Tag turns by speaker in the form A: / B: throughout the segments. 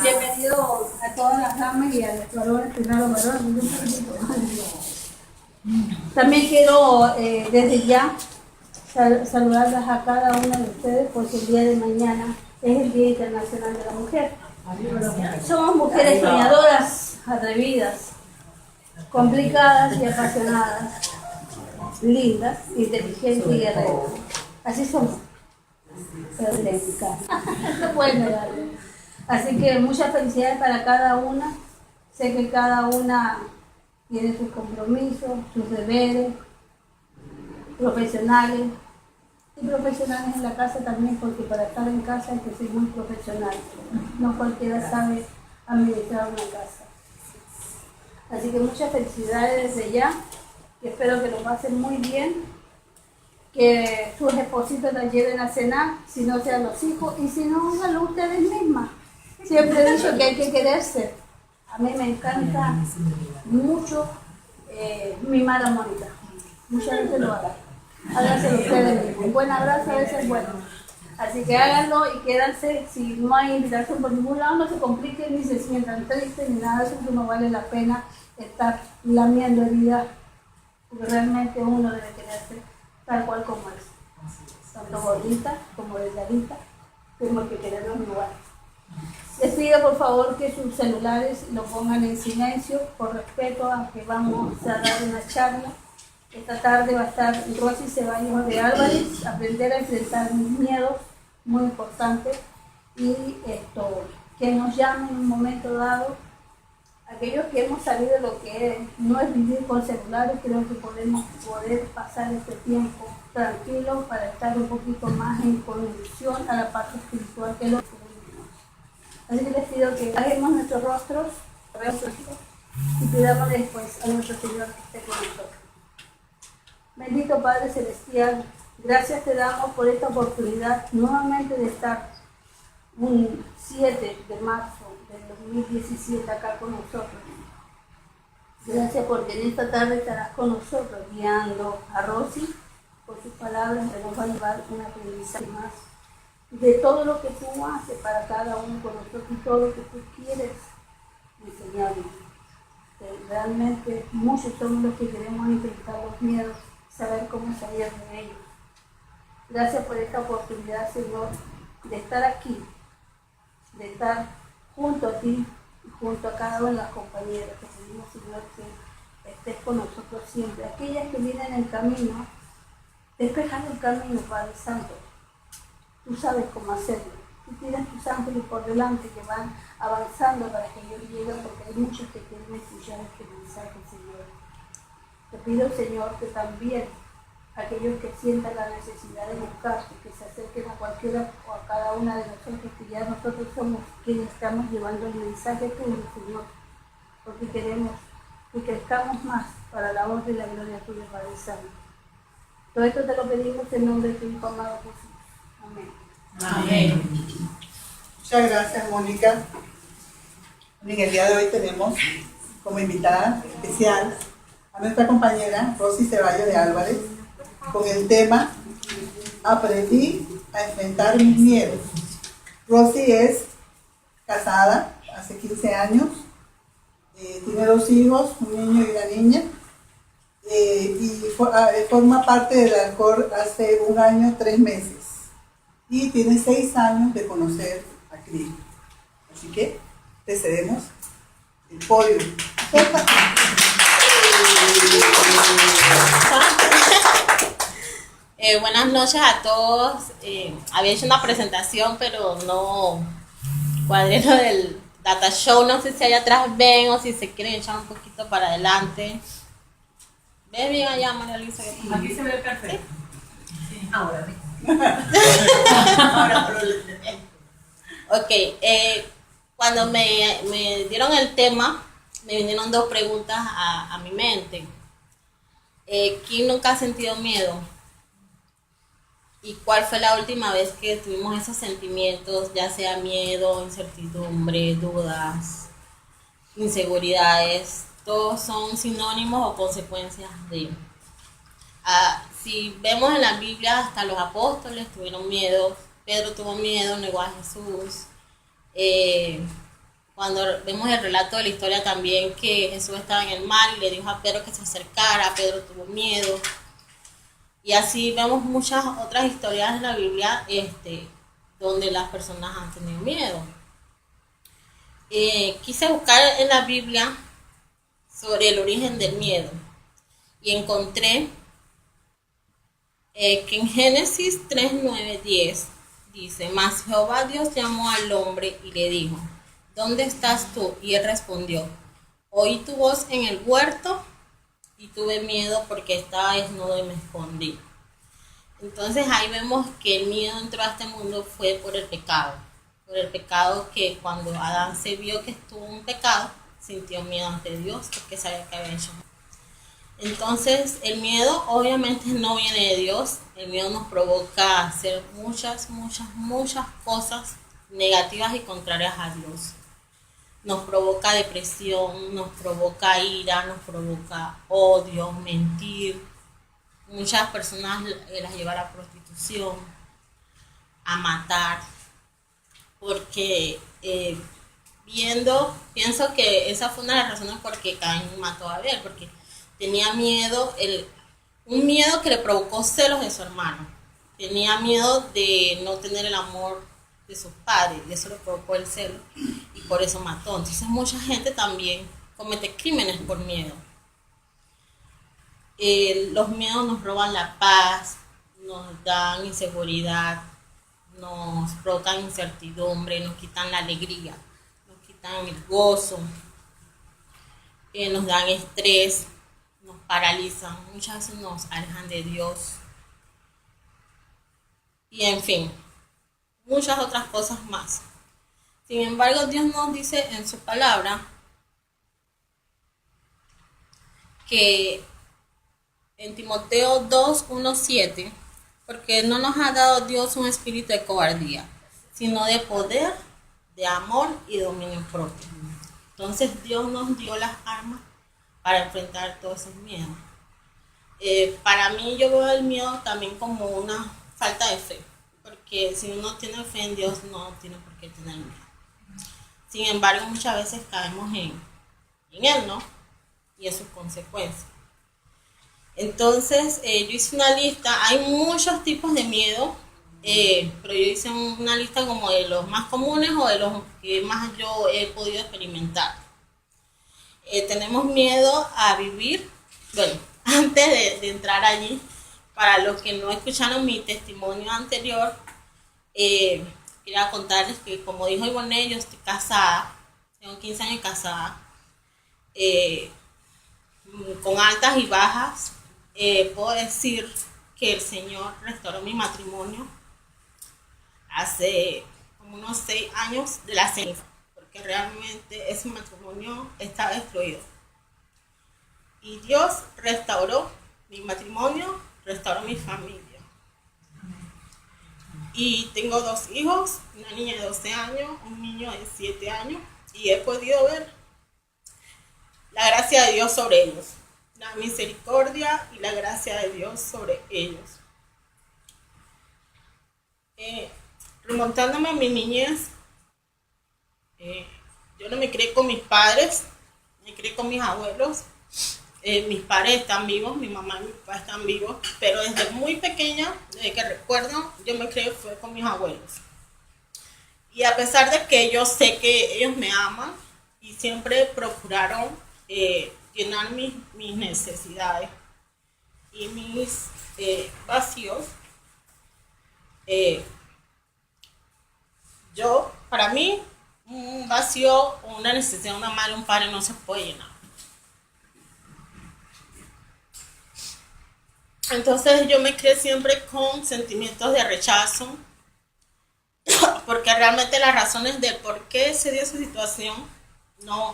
A: Bienvenido a todas las damas y a los varones, primero los varones. También quiero desde ya saludarlas a cada una de ustedes porque el día de mañana es el Día Internacional de la Mujer. Somos mujeres soñadoras, atrevidas, complicadas y apasionadas, lindas, inteligentes y guerreras. Así somos. No pueden negarlo. Así que muchas felicidades para cada una. Sé que cada una tiene sus compromisos, sus deberes profesionales y profesionales en la casa también, porque para estar en casa hay que ser muy profesional. No cualquiera sabe administrar una casa. Así que muchas felicidades desde ya, y espero que lo pasen muy bien, que sus espositos las lleven a cenar, si no sean los hijos, y si no, háganlo ustedes mismas. Siempre he dicho que hay que quererse. A mí me encanta mucho mimar a Mónica. Muchas veces lo hagan. Háganse ustedes mismos. Un buen abrazo a veces es bueno. Así que háganlo y quédense. Si no hay invitación por ningún lado, no se compliquen ni se sientan tristes ni nada. Eso no vale la pena estar lamiendo heridas, porque realmente uno debe quererse tal cual como es. Tanto gordita como delgadita, tenemos que querernos igual. Les pido por favor que sus celulares lo pongan en silencio por respeto a que vamos a dar una charla. Esta tarde va a estar Rosy Ceballos de Álvarez, aprender a enfrentar mis miedos, muy importante, y que nos llamen en un momento dado. Aquellos que hemos salido de lo que no es vivir con celulares, creo que podemos pasar este tiempo tranquilo para estar un poquito más en conexión a la parte espiritual que lo que vivimos. Así que les pido que bajemos nuestros rostros y pidámosle después a nuestro Señor que esté con nosotros. Bendito Padre Celestial, gracias te damos por esta oportunidad nuevamente de estar un 7 de marzo del 2017 acá con nosotros. Gracias porque en esta tarde estarás con nosotros guiando a Rosy por sus palabras, que nos va a llevar un aprendizaje más de todo lo que tú haces para cada uno con nosotros y todo lo que tú quieres enseñarnos. Realmente muchos somos los que queremos enfrentar los miedos, saber cómo salir de ellos. Gracias por esta oportunidad, Señor, de estar aquí, de estar junto a ti y junto a cada una de las compañeras. Te pedimos, Señor, que estés con nosotros siempre. Aquellas que vienen en camino, despejando el camino, Padre Santo. Tú sabes cómo hacerlo. Tú tienes tus ángeles por delante que van avanzando para que ellos lleguen, porque hay muchos que quieren escuchar este mensaje, Señor. Te pido, Señor, que también aquellos que sientan la necesidad de buscarte, que se acerquen a cualquiera o a cada una de nosotros, que ya nosotros somos quienes estamos llevando el mensaje tuyo, Señor, porque queremos que crezcamos más para la honra y la gloria tuya, Padre Santo. Todo esto te lo pedimos en nombre de tu Hijo amado Jesús. Amén.
B: Amén. Muchas gracias, Mónica. En el día de hoy tenemos como invitada especial a nuestra compañera Rosy Ceballos de Álvarez con el tema Aprendí a enfrentar mis miedos. Rosy es casada hace 15 años, tiene 2 hijos, un niño y una niña, y forma parte del Alcor hace 1 año, 3 meses. Y tiene 6 años de conocer a Cristo. Así que te cedemos el podio.
C: Buenas noches a todos. Había hecho una presentación, pero no cuadré lo del data show. No sé si allá atrás ven o si se quieren echar un poquito para adelante. ¿Ves bien allá, María Luisa?
D: Aquí se ve el café. Sí. Ahora sí.
C: Ok, cuando me dieron el tema, me vinieron 2 preguntas a mi mente. ¿Quién nunca ha sentido miedo? ¿Y cuál fue la última vez que tuvimos esos sentimientos, ya sea miedo, incertidumbre, dudas, inseguridades? Todos son sinónimos o consecuencias de... si vemos en la Biblia, hasta los apóstoles tuvieron miedo. Pedro tuvo miedo, negó a Jesús. Cuando vemos el relato de la historia también que Jesús estaba en el mar y le dijo a Pedro que se acercara, Pedro tuvo miedo. Y así vemos muchas otras historias en la Biblia donde las personas han tenido miedo. Quise buscar en la Biblia sobre el origen del miedo y encontré que en Génesis 3, 9, 10 dice: mas Jehová Dios llamó al hombre y le dijo: ¿dónde estás tú? Y él respondió: oí tu voz en el huerto y tuve miedo porque estaba desnudo y me escondí. Entonces ahí vemos que el miedo entró a este mundo fue por el pecado que cuando Adán se vio que estuvo en pecado, sintió miedo ante Dios porque sabía que había hecho. Entonces el miedo obviamente no viene de Dios, el miedo nos provoca hacer muchas cosas negativas y contrarias a Dios. Nos provoca depresión, nos provoca ira, nos provoca odio, mentir. Muchas personas las llevan a la prostitución, a matar, porque pienso que esa fue una de las razones por que Caín mató a Abel, porque tenía miedo, un miedo que le provocó celos de su hermano. Tenía miedo de no tener el amor de sus padres, y eso le provocó el celo, y por eso mató. Entonces mucha gente también comete crímenes por miedo. Los miedos nos roban la paz, nos dan inseguridad, nos provocan incertidumbre, nos quitan la alegría, nos quitan el gozo, nos dan estrés, nos paralizan, muchas veces nos alejan de Dios. Y en fin, muchas otras cosas más. Sin embargo, Dios nos dice en su palabra que en Timoteo 2, 1, 7, porque no nos ha dado Dios un espíritu de cobardía, sino de poder, de amor y dominio propio. Entonces Dios nos dio las armas para enfrentar todos esos miedos. Para mí yo veo el miedo también como una falta de fe, porque si uno tiene fe en Dios no tiene por qué tener miedo. Sin embargo, muchas veces caemos en Él, ¿no? Y en sus consecuencias. Entonces, yo hice una lista, hay muchos tipos de miedo, pero yo hice una lista como de los más comunes o de los que más yo he podido experimentar. Tenemos miedo a vivir, bueno, antes de entrar allí, para los que no escucharon mi testimonio anterior, quería contarles que, como dijo Ivonne, yo estoy casada, tengo 15 años casada, con altas y bajas. Puedo decir que el Señor restauró mi matrimonio hace como unos 6 años de la ceniza, porque realmente ese matrimonio estaba destruido. Y Dios restauró mi matrimonio, restauró mi familia. Y tengo 2 hijos, una niña de 12 años, un niño de 7 años, y he podido ver la gracia de Dios sobre ellos, la misericordia y la gracia de Dios sobre ellos. Remontándome a mi niñez, yo no me crié con mis padres, me crié con mis abuelos. Mis padres están vivos, mi mamá y mi papá están vivos, pero desde muy pequeña, desde que recuerdo, yo me crié fue con mis abuelos. Y a pesar de que yo sé que ellos me aman y siempre procuraron llenar mis necesidades y mis vacíos, para mí, un vacío, una necesidad de una madre, un padre no se puede llenar. Entonces yo me crié siempre con sentimientos de rechazo, porque realmente las razones de por qué se dio esa situación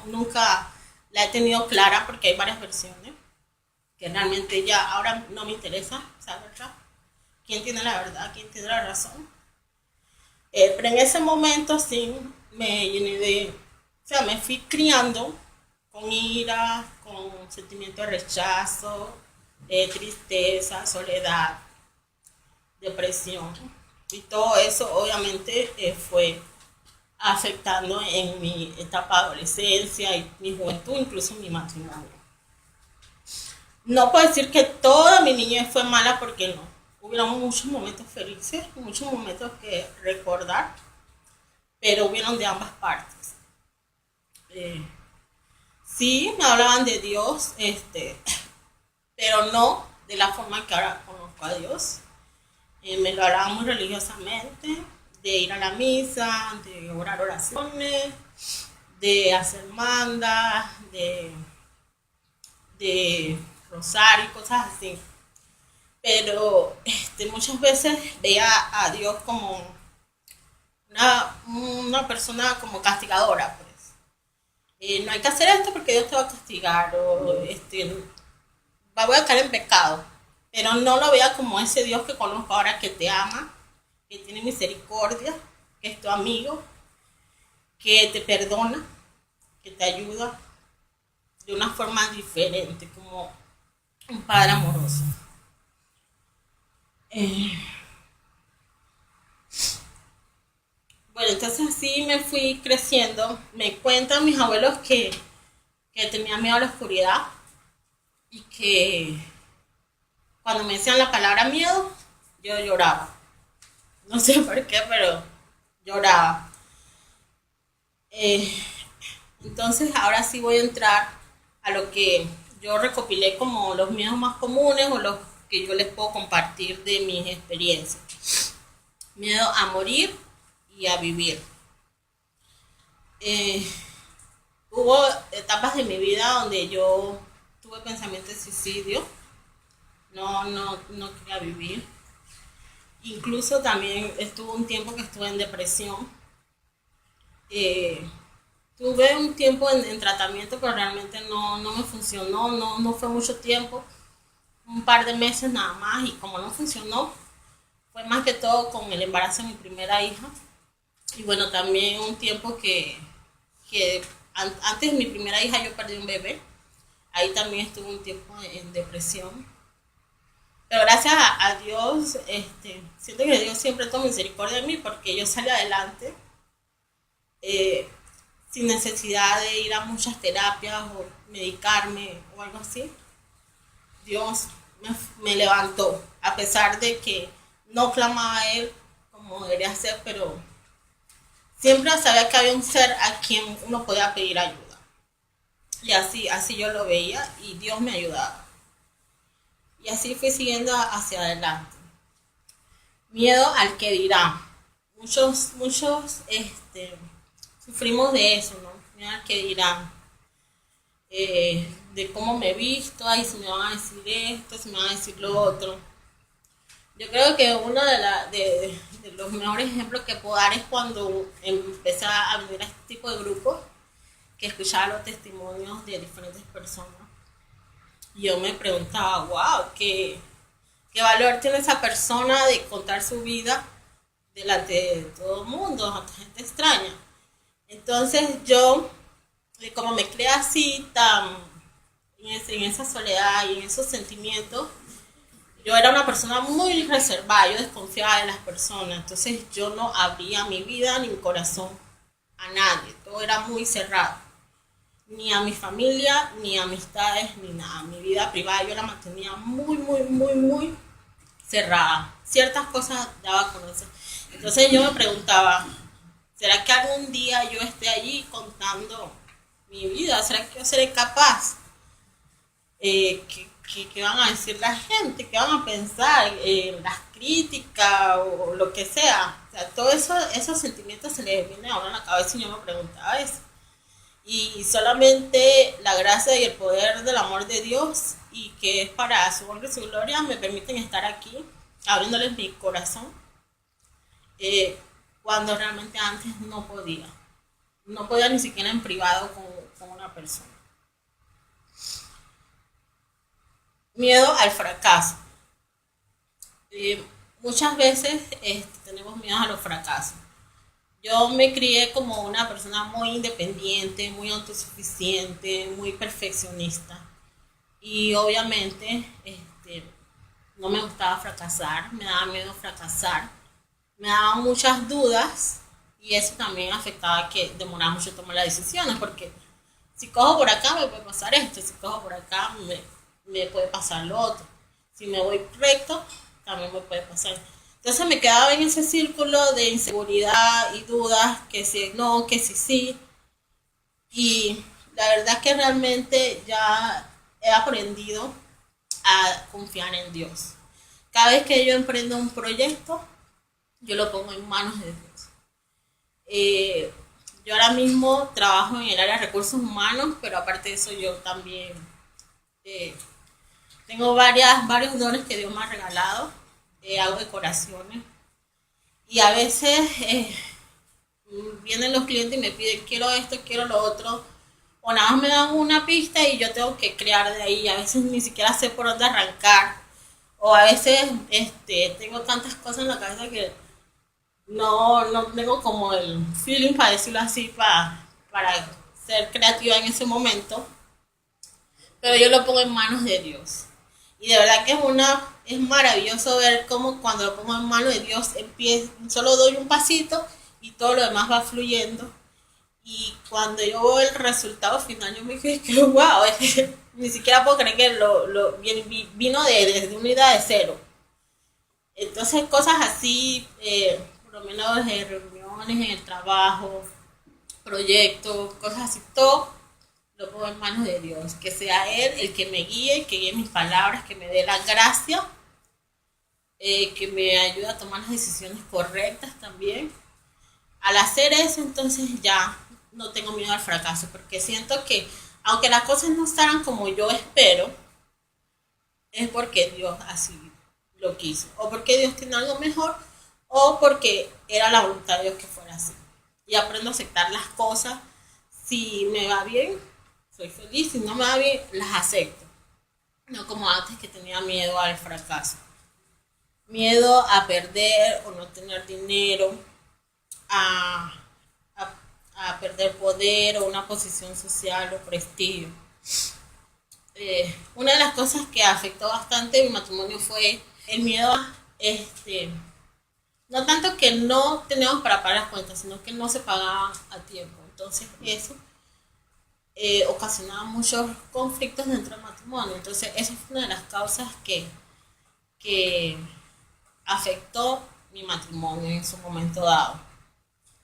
C: nunca la he tenido clara, porque hay varias versiones que realmente ya ahora no me interesa saber quién tiene la verdad, quién tiene la razón. Pero en ese momento sí me llené me fui criando con ira, con sentimiento de rechazo, tristeza, soledad, depresión. Y todo eso obviamente fue afectando en mi etapa de adolescencia y mi juventud, incluso mi matrimonio. No puedo decir que toda mi niñez fue mala porque no. Hubieron muchos momentos felices, muchos momentos que recordar, pero hubieron de ambas partes. Sí, me hablaban de Dios, pero no de la forma que ahora conozco a Dios. Me lo hablaban muy religiosamente, de ir a la misa, de orar oraciones, de hacer mandas, de rosario y cosas así. Pero muchas veces veía a Dios como una persona como castigadora, pues. No hay que hacer esto porque Dios te va a castigar, o voy a caer en pecado. Pero no lo veía como ese Dios que conozco ahora, que te ama, que tiene misericordia, que es tu amigo, que te perdona, que te ayuda de una forma diferente, como un padre amoroso. Bueno, entonces así me fui creciendo. Me cuentan mis abuelos que tenía miedo a la oscuridad y que cuando me decían la palabra miedo, yo lloraba. No sé por qué, pero lloraba. Entonces ahora sí voy a entrar a lo que yo recopilé como los miedos más comunes o los que yo les puedo compartir de mis experiencias. Miedo a morir y a vivir. Hubo etapas de mi vida donde yo tuve pensamientos de suicidio. No quería vivir. Incluso también estuve un tiempo que estuve en depresión. Tuve un tiempo en tratamiento, pero realmente no me funcionó, no fue mucho tiempo, un par de meses nada más, y como no funcionó, fue más que todo con el embarazo de mi primera hija. Y bueno, también un tiempo que antes de mi primera hija yo perdí un bebé, ahí también estuve un tiempo en depresión. Pero gracias a Dios, siento que Dios siempre tuvo misericordia de mí porque yo salí adelante sin necesidad de ir a muchas terapias o medicarme o algo así. Dios me levantó, a pesar de que no clamaba a Él como debería ser, pero siempre sabía que había un ser a quien uno podía pedir ayuda. Y así yo lo veía y Dios me ayudaba. Y así fui siguiendo hacia adelante. Miedo al que dirán. Muchos sufrimos de eso, ¿no? Miedo al que dirán. De cómo me he visto, ay, si me van a decir esto, si me van a decir lo otro. Yo creo que uno de los mejores ejemplos que puedo dar es cuando empecé a venir a este tipo de grupos, que escuchaba los testimonios de diferentes personas. Y yo me preguntaba, wow, ¿qué valor tiene esa persona de contar su vida delante de todo el mundo, ante gente extraña? Entonces yo, como me creé así, en esa soledad y en esos sentimientos, yo era una persona muy reservada, yo desconfiaba de las personas, entonces yo no abría mi vida ni mi corazón a nadie, todo era muy cerrado. Ni a mi familia, ni a amistades, ni nada. Mi vida privada yo la mantenía muy cerrada. Ciertas cosas daba a conocer. Entonces yo me preguntaba, ¿será que algún día yo esté allí contando mi vida? ¿Será que yo seré capaz? ¿Qué van a decir la gente? ¿Qué van a pensar? Las críticas o lo que sea. O sea, todos esos sentimientos se les vienen a uno a la cabeza y yo me preguntaba eso. Y solamente la gracia y el poder del amor de Dios, y que es para su honra y su gloria, me permiten estar aquí, abriéndoles mi corazón, cuando realmente antes no podía. No podía ni siquiera en privado con una persona. Miedo al fracaso. Muchas veces tenemos miedo a los fracasos. Yo me crié como una persona muy independiente, muy autosuficiente, muy perfeccionista. Y obviamente no me gustaba fracasar, me daba miedo fracasar, me daban muchas dudas Y eso también afectaba que demoraba mucho tomar las decisiones, porque si cojo por acá me puede pasar esto, si cojo por acá me puede pasar lo otro. Si me voy recto, también me puede pasar. Entonces me quedaba en ese círculo de inseguridad y dudas, que si no, que si sí. Y la verdad que realmente ya he aprendido a confiar en Dios. Cada vez que yo emprendo un proyecto, yo lo pongo en manos de Dios. Yo ahora mismo trabajo en el área de recursos humanos, pero aparte de eso yo también tengo varios dones que Dios me ha regalado. Hago decoraciones y a veces vienen los clientes y me piden quiero esto, quiero lo otro, o nada más me dan una pista y yo tengo que crear de ahí. A veces ni siquiera sé por dónde arrancar, o a veces tengo tantas cosas en la cabeza que no tengo como el feeling, para decirlo así, para ser creativa en ese momento, pero yo lo pongo en manos de Dios. Y de verdad que es maravilloso ver cómo cuando lo pongo en manos de Dios solo doy un pasito y todo lo demás va fluyendo. Y cuando yo veo el resultado final, yo me quedé que wow, ni siquiera puedo creer que vino desde una idea de cero. Entonces cosas así, por lo menos reuniones en el trabajo, proyectos, cosas así, todo lo pongo en manos de Dios. Que sea Él el que me guíe, que guíe mis palabras, que me dé la gracia, que me ayude a tomar las decisiones correctas también. Al hacer eso, entonces ya no tengo miedo al fracaso, porque siento que aunque las cosas no salgan como yo espero, es porque Dios así lo quiso, o porque Dios tiene algo mejor, o porque era la voluntad de Dios que fuera así. Y aprendo a aceptar las cosas. Si me va bien, soy feliz. Si no me va bien, las acepto. No como antes, que tenía miedo al fracaso. Miedo a perder o no tener dinero, a perder poder o una posición social o prestigio. Una de las cosas que afectó bastante mi matrimonio fue el miedo a no tanto que no teníamos para pagar las cuentas, sino que no se pagaban a tiempo. Entonces eso ocasionaba muchos conflictos dentro del matrimonio. Entonces esa fue una de las causas que afectó mi matrimonio en su momento dado.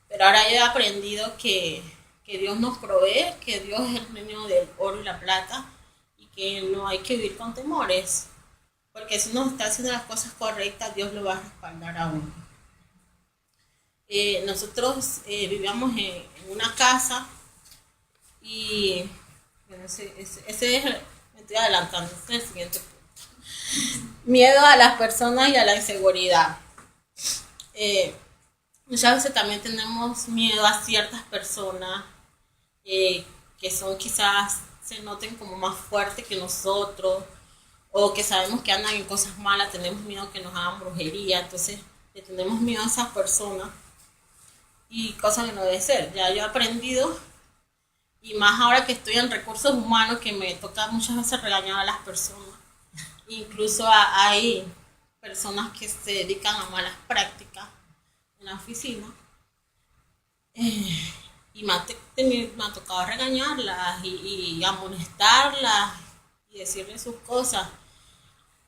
C: Pero ahora yo he aprendido que Dios nos provee, que Dios es el dueño del oro y la plata, y que no hay que vivir con temores, porque si uno está haciendo las cosas correctas, Dios lo va a respaldar a uno. Nosotros vivíamos en una casa y bueno, ese es me estoy adelantando, ese es el siguiente punto. Miedo a las personas y a la inseguridad. Muchas veces también tenemos miedo a ciertas personas que son quizás se noten como más fuertes que nosotros, o que sabemos que andan en cosas malas, tenemos miedo que nos hagan brujería, entonces le tenemos miedo a esas personas y cosas que no debe ser. Ya yo he aprendido, y más ahora que estoy en recursos humanos, que me toca muchas veces regañar a las personas. Incluso hay personas que se dedican a malas prácticas en la oficina, y me ha tocado regañarlas y amonestarlas y decirles sus cosas.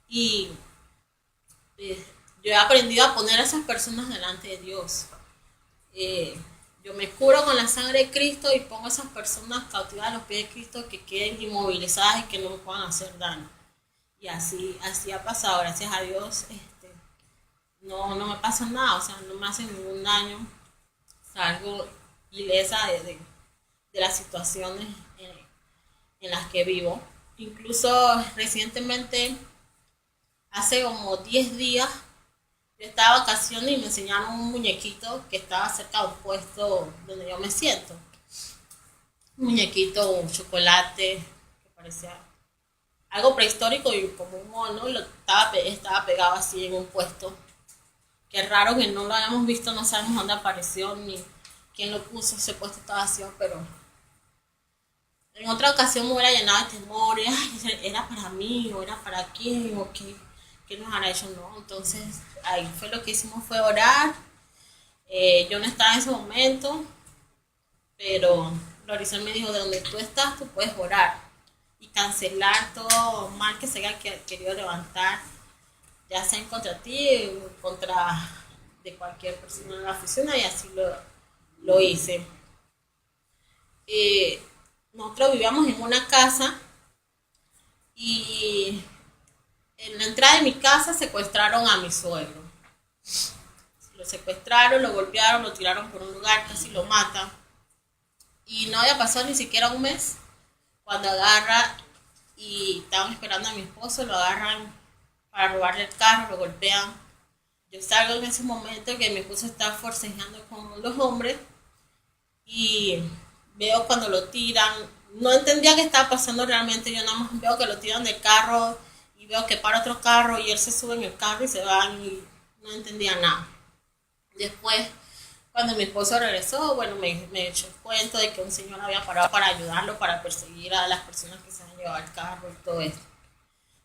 C: Y yo he aprendido a poner a esas personas delante de Dios. Yo me curo con la sangre de Cristo y pongo a esas personas cautivas a los pies de Cristo, que queden inmovilizadas y que no me puedan hacer daño. Y así ha pasado, gracias a Dios. No me pasa nada, o sea, no me hacen ningún daño. Salgo ilesa de las situaciones en las que vivo. Incluso recientemente, hace como 10 días, yo estaba de vacaciones y me enseñaron un muñequito que estaba cerca de un puesto donde yo me siento. Un muñequito, un chocolate, que parecía algo prehistórico y como un mono, y estaba pegado así en un puesto. Qué raro que no lo hayamos visto, no sabemos dónde apareció ni quién lo puso, ese puesto estaba vacío, pero en otra ocasión me hubiera llenado de temor, era para mí, o era para quién, o qué nos hará hecho, no. Entonces ahí fue lo que hicimos, fue orar Yo no estaba en ese momento, pero Lorisol me dijo, de donde tú estás, tú puedes orar y cancelar todo mal que se haya querido levantar, ya sea en contra ti o contra de cualquier persona en la oficina, y así lo hice. Nosotros vivíamos en una casa y en la entrada de mi casa secuestraron a mi suegro. Lo secuestraron, lo golpearon, lo tiraron por un lugar, casi lo matan. Y no había pasado ni siquiera un mes cuando agarra y estaban esperando a mi esposo, lo agarran para robarle el carro, lo golpean. Yo salgo en ese momento que mi esposo está forcejeando con los hombres y veo cuando lo tiran. No entendía qué estaba pasando realmente, yo nada más veo que lo tiran del carro y veo que para otro carro y él se sube en el carro y se van y no entendía nada. Después, cuando mi esposo regresó, bueno, me echó el cuento de que un señor había parado para ayudarlo, para perseguir a las personas que se han llevado el carro y todo esto.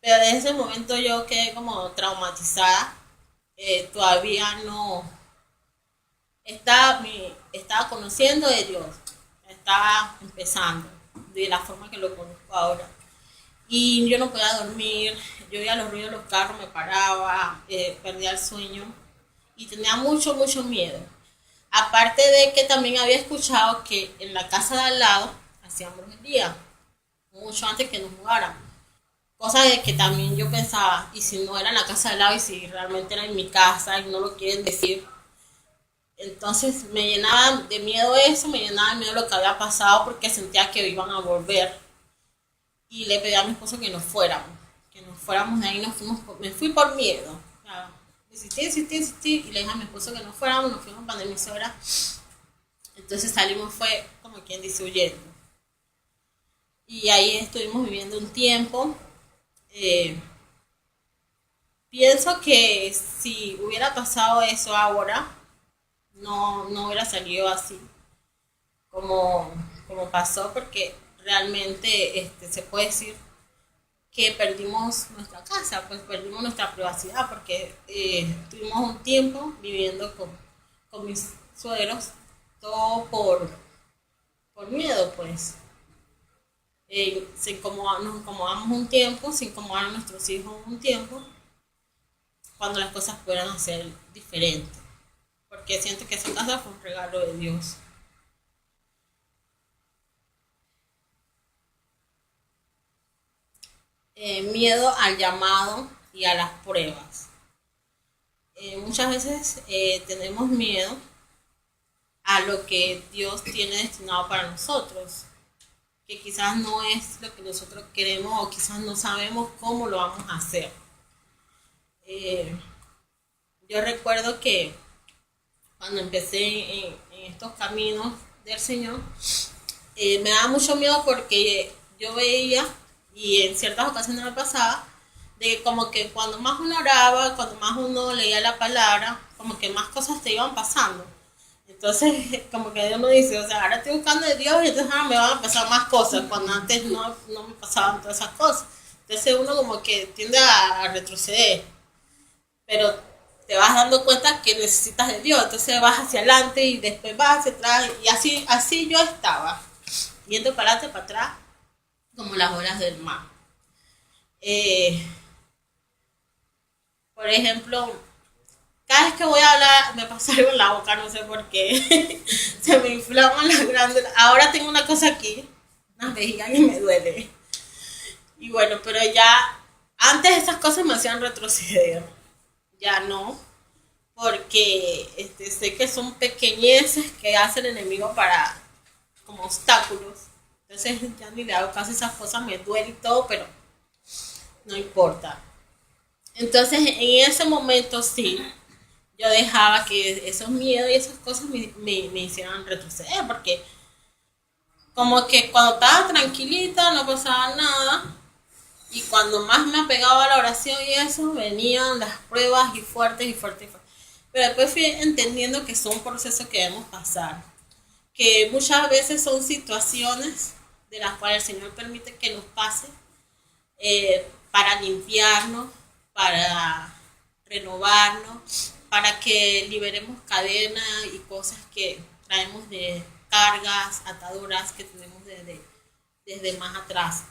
C: Pero desde ese momento yo quedé como traumatizada. Todavía no estaba conociendo de Dios, estaba empezando de la forma que lo conozco ahora. Y yo no podía dormir, yo oía los ruidos de los carros, me paraba, perdía el sueño y tenía mucho, mucho miedo. Aparte de que también había escuchado que en la casa de al lado hacían brujería, mucho antes que nos mudáramos. Cosa de que también yo pensaba, y si no era en la casa de al lado, y si realmente era en mi casa y no lo quieren decir. Entonces me llenaba de miedo eso, me llenaba de miedo lo que había pasado porque sentía que iban a volver. Y le pedí a mi esposo que nos fuéramos de ahí, me fui por miedo. O sea, insistí, y le dije a mi esposo que nos fuimos para mi suegra. Entonces salimos, fue como quien dice, huyendo. Y ahí estuvimos viviendo un tiempo. Pienso que si hubiera pasado eso ahora, no hubiera salido así como pasó, porque realmente se puede decir que perdimos nuestra casa, pues perdimos nuestra privacidad, porque tuvimos un tiempo viviendo con mis suegros, todo por miedo, pues. Nos incomodamos un tiempo, se incomodaron nuestros hijos un tiempo, cuando las cosas puedan ser diferentes, porque siento que esa casa fue un regalo de Dios. Miedo al llamado y a las pruebas. Muchas veces tenemos miedo a lo que Dios tiene destinado para nosotros, que quizás no es lo que nosotros queremos o quizás no sabemos cómo lo vamos a hacer. Yo recuerdo que cuando empecé en estos caminos del Señor, me daba mucho miedo porque yo veía, y en ciertas ocasiones me pasaba, de que como que cuando más uno oraba, cuando más uno leía la palabra, como que más cosas te iban pasando. Entonces, como que uno dice, o sea, ahora estoy buscando de Dios y entonces ahora me van a pasar más cosas, cuando antes no me pasaban todas esas cosas. Entonces uno como que tiende a retroceder, pero te vas dando cuenta que necesitas de Dios, entonces vas hacia adelante y después vas hacia atrás, y así yo estaba, yendo para adelante, para atrás, como las olas del mar. Por ejemplo, cada vez que voy a hablar me pasa algo en la boca, no sé por qué. Se me inflaman las glándulas. Ahora tengo una cosa aquí, una vejiga y me duele. Y bueno, pero ya antes esas cosas me hacían retroceder. Ya no, porque sé que son pequeñeces que hace el enemigo como obstáculos. Entonces ya ni le hago caso a esas cosas, me duele y todo, pero no importa. Entonces en ese momento sí, yo dejaba que esos miedos y esas cosas me hicieran retroceder, porque como que cuando estaba tranquilita no pasaba nada, y cuando más me apegaba a la oración y eso, venían las pruebas y fuertes y fuertes y fuertes. Pero después fui entendiendo que son procesos que debemos pasar, que muchas veces son situaciones de las cuales el Señor permite que nos pase, para limpiarnos, para renovarnos, para que liberemos cadenas y cosas que traemos de cargas, ataduras que tenemos desde más atrás.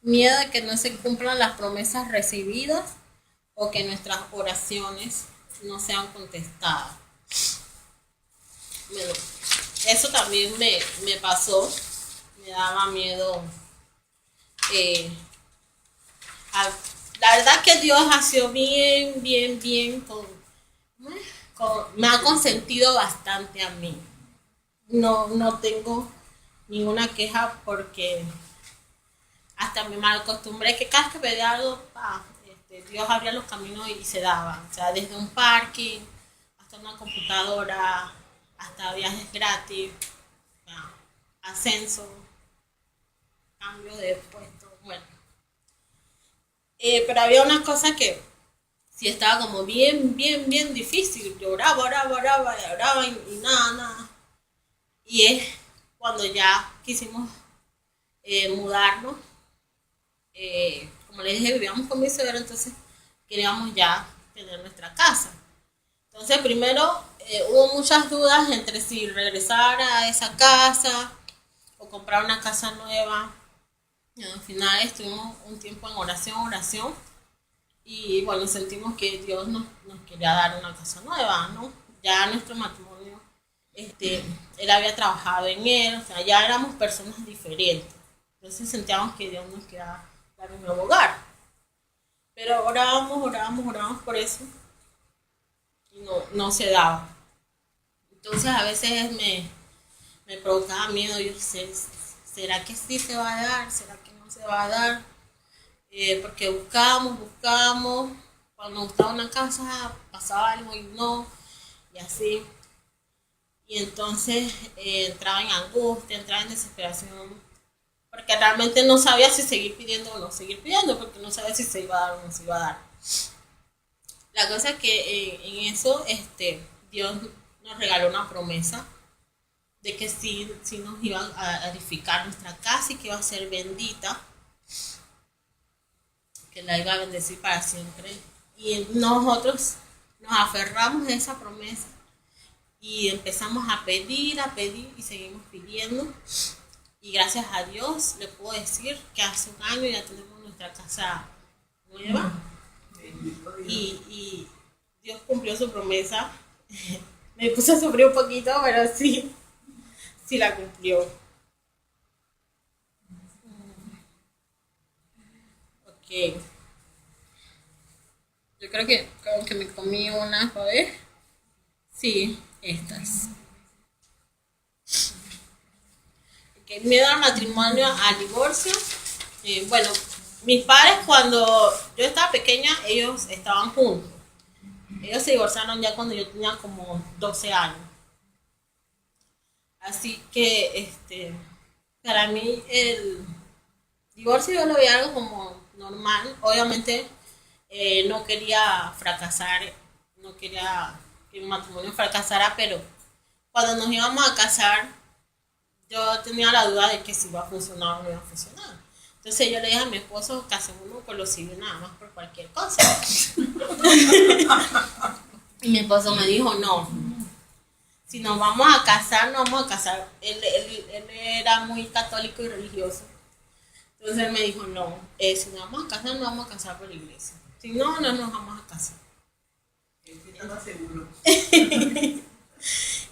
C: Miedo de que no se cumplan las promesas recibidas o que nuestras oraciones no sean contestadas. Bueno, eso también me pasó, me daba miedo. La verdad que Dios ha sido bien, me ha consentido bastante a mí. No tengo ninguna queja porque hasta me mal acostumbré que cada vez que pedía algo, Dios abría los caminos y se daba. O sea, desde un parking hasta una computadora, hasta viajes gratis, ascenso, cambio de puesto, bueno. Pero había una cosa que sí estaba como bien difícil. Yo oraba y nada. Y es cuando ya quisimos mudarnos. Como les dije, vivíamos con mi suegro, entonces queríamos ya tener nuestra casa. Entonces primero hubo muchas dudas entre si regresar a esa casa o comprar una casa nueva. Y al final estuvimos un tiempo en oración y bueno, sentimos que Dios nos quería dar una casa nueva, ¿no? Ya nuestro matrimonio, él había trabajado en él, o sea, ya éramos personas diferentes. Entonces sentíamos que Dios nos quería dar un nuevo hogar. Pero orábamos por eso y no se daba. Entonces a veces me provocaba miedo. Yo sé, ¿será que sí se va a dar? ¿Será que no se va a dar? Porque buscamos. Cuando nos gustaba una casa pasaba algo y no, y así. Y entonces entraba en angustia, entraba en desesperación, porque realmente no sabía si seguir pidiendo o no seguir pidiendo, porque no sabía si se iba a dar o no se iba a dar. La cosa es que en eso Dios nos regaló una promesa de que sí nos iba a edificar nuestra casa y que iba a ser bendita, que la iba a bendecir para siempre. Y nosotros nos aferramos a esa promesa y empezamos a pedir y seguimos pidiendo. Y gracias a Dios le puedo decir que hace un año ya tenemos nuestra casa nueva. Y Dios cumplió su promesa. Me puse a sufrir un poquito, pero sí la cumplió. Ok. Yo creo que como que me comí una, a ver. Sí, estas. Okay. Miedo al matrimonio, al divorcio. Bueno, mis padres cuando yo estaba pequeña, ellos estaban juntos. Ellos se divorciaron ya cuando yo tenía como 12 años. Así que para mí el divorcio yo lo veía algo como normal. Obviamente no quería fracasar, no quería que mi matrimonio fracasara, pero cuando nos íbamos a casar yo tenía la duda de que si iba a funcionar o no iba a funcionar. Entonces yo le dije a mi esposo, casémonos por lo civil nada más, por cualquier cosa. Y mi esposo me dijo, no, si nos vamos a casar, nos vamos a casar. Él era muy católico y religioso. Entonces él me dijo, no, si nos vamos a casar, nos vamos a casar por la iglesia. Si no, no nos vamos a casar.
B: Estaba seguro.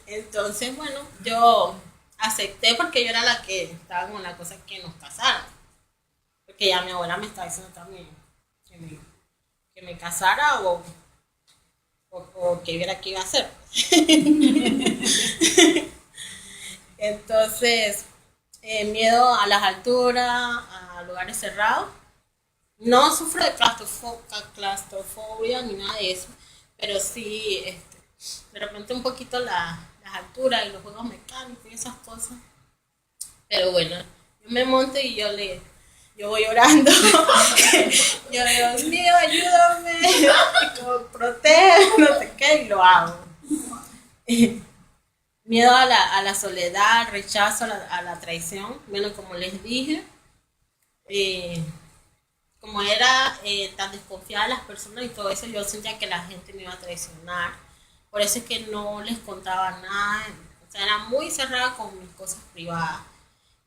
C: Entonces, bueno, yo acepté porque yo era la que estaba con la cosa que nos casaran. Porque ya mi abuela me estaba diciendo también que me casara o que viera qué iba a hacer. Entonces, miedo a las alturas, a lugares cerrados. No sufro de claustrofobia ni nada de eso, pero sí, de repente un poquito las alturas y los juegos mecánicos y esas cosas. Pero bueno, yo me monto y yo voy orando. Yo, Dios mío, ayúdame, protege, no sé qué, y lo hago. Miedo a la soledad, al rechazo, a la traición. Bueno, como les dije, como era tan desconfiada de las personas y todo eso, yo sentía que la gente me iba a traicionar. Por eso es que no les contaba nada. O sea, era muy cerrada con mis cosas privadas.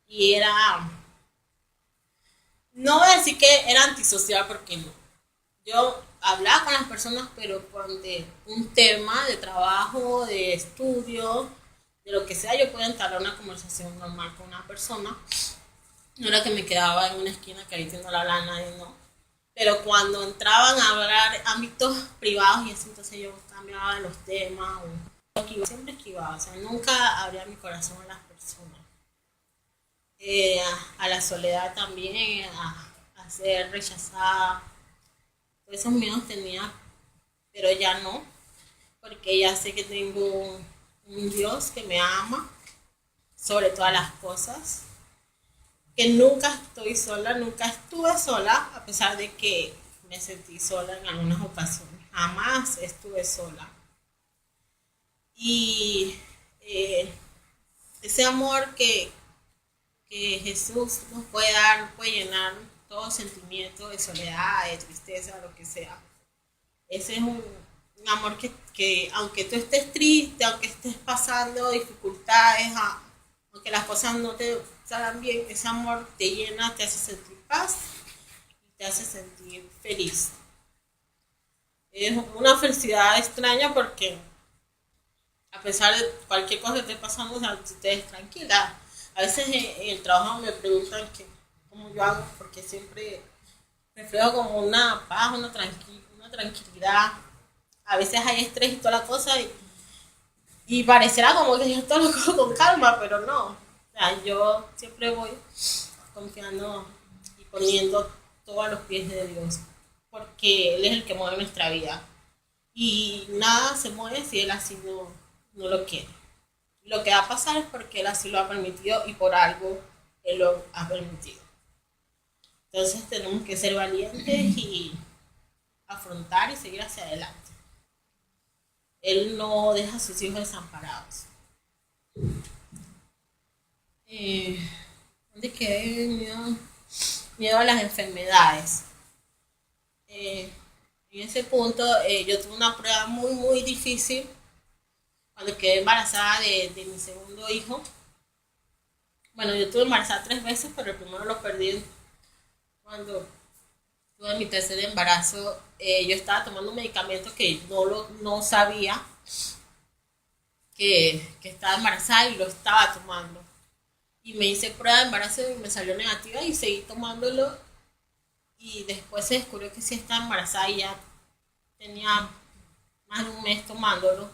C: Y era, no voy a decir que era antisocial porque no. Yo hablaba con las personas, pero de un tema de trabajo, de estudio, de lo que sea, yo podía entablar una conversación normal con una persona. No era que me quedaba en una esquina que ahí no le hablaba a nadie, no. Pero cuando entraban a hablar ámbitos privados y así, entonces yo cambiaba los temas, siempre esquivaba, o sea, nunca abría mi corazón a las personas. A la soledad también, a ser rechazada, todos esos miedos tenía, pero ya no, porque ya sé que tengo un Dios que me ama sobre todas las cosas, que nunca estoy sola, nunca estuve sola, a pesar de que me sentí sola en algunas ocasiones, jamás estuve sola. Y ese amor que Jesús nos puede dar, puede llenar todo sentimiento de soledad, de tristeza, lo que sea. Ese es un amor que aunque tú estés triste, aunque estés pasando dificultades, aunque las cosas no te salgan bien, ese amor te llena, te hace sentir paz y te hace sentir feliz. Es una felicidad extraña porque a pesar de cualquier cosa que esté pasando, o sea, tú estés tranquila. A veces en el trabajo me preguntan cómo yo hago, porque siempre reflejo como una paz, una tranquilidad. A veces hay estrés y toda la cosa y parecerá como que yo todo lo cojo con calma, pero no. O sea, yo siempre voy confiando y poniendo todo a los pies de Dios, porque Él es el que mueve nuestra vida. Y nada se mueve si Él así no lo quiere. Lo que va a pasar es porque Él así lo ha permitido y por algo Él lo ha permitido. Entonces tenemos que ser valientes y afrontar y seguir hacia adelante. Él no deja a sus hijos desamparados. ¿Dónde quedé? Miedo a las enfermedades. En ese punto yo tuve una prueba muy, muy difícil cuando quedé embarazada de mi segundo hijo. Bueno, yo estuve embarazada 3 veces, pero el primero lo perdí cuando tuve mi tercer embarazo. Yo estaba tomando un medicamento que no sabía que estaba embarazada y lo estaba tomando. Y me hice prueba de embarazo y me salió negativa y seguí tomándolo. Y después se descubrió que sí estaba embarazada y ya tenía más de un mes tomándolo.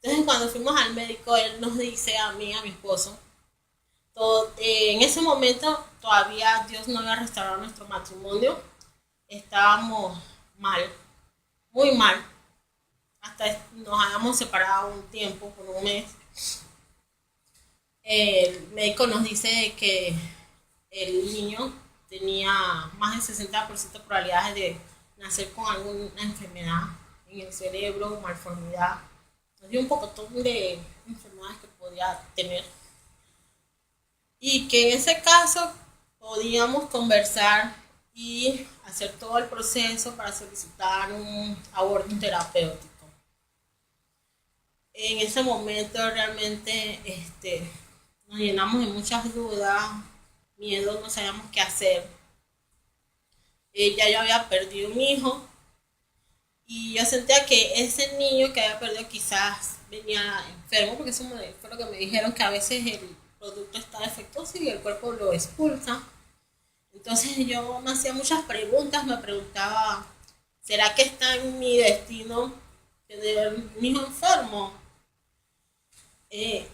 C: Entonces cuando fuimos al médico, él nos dice a mí, a mi esposo, en ese momento todavía Dios no había restaurado nuestro matrimonio, estábamos mal, muy mal, hasta nos habíamos separado un tiempo, por un mes. El médico nos dice que el niño tenía más del 60% de probabilidades de nacer con alguna enfermedad en el cerebro, malformidad. Nos dio un pocotón de enfermedades que podía tener. Y que en ese caso podíamos conversar y hacer todo el proceso para solicitar un aborto terapéutico. En ese momento realmente nos llenamos de muchas dudas, miedo, no sabíamos qué hacer. Ya yo había perdido un hijo y yo sentía que ese niño que había perdido quizás venía enfermo, porque eso fue lo que me dijeron, que a veces el producto está defectuoso y el cuerpo lo expulsa. Entonces yo me hacía muchas preguntas, me preguntaba, ¿será que está en mi destino tener un hijo enfermo? Y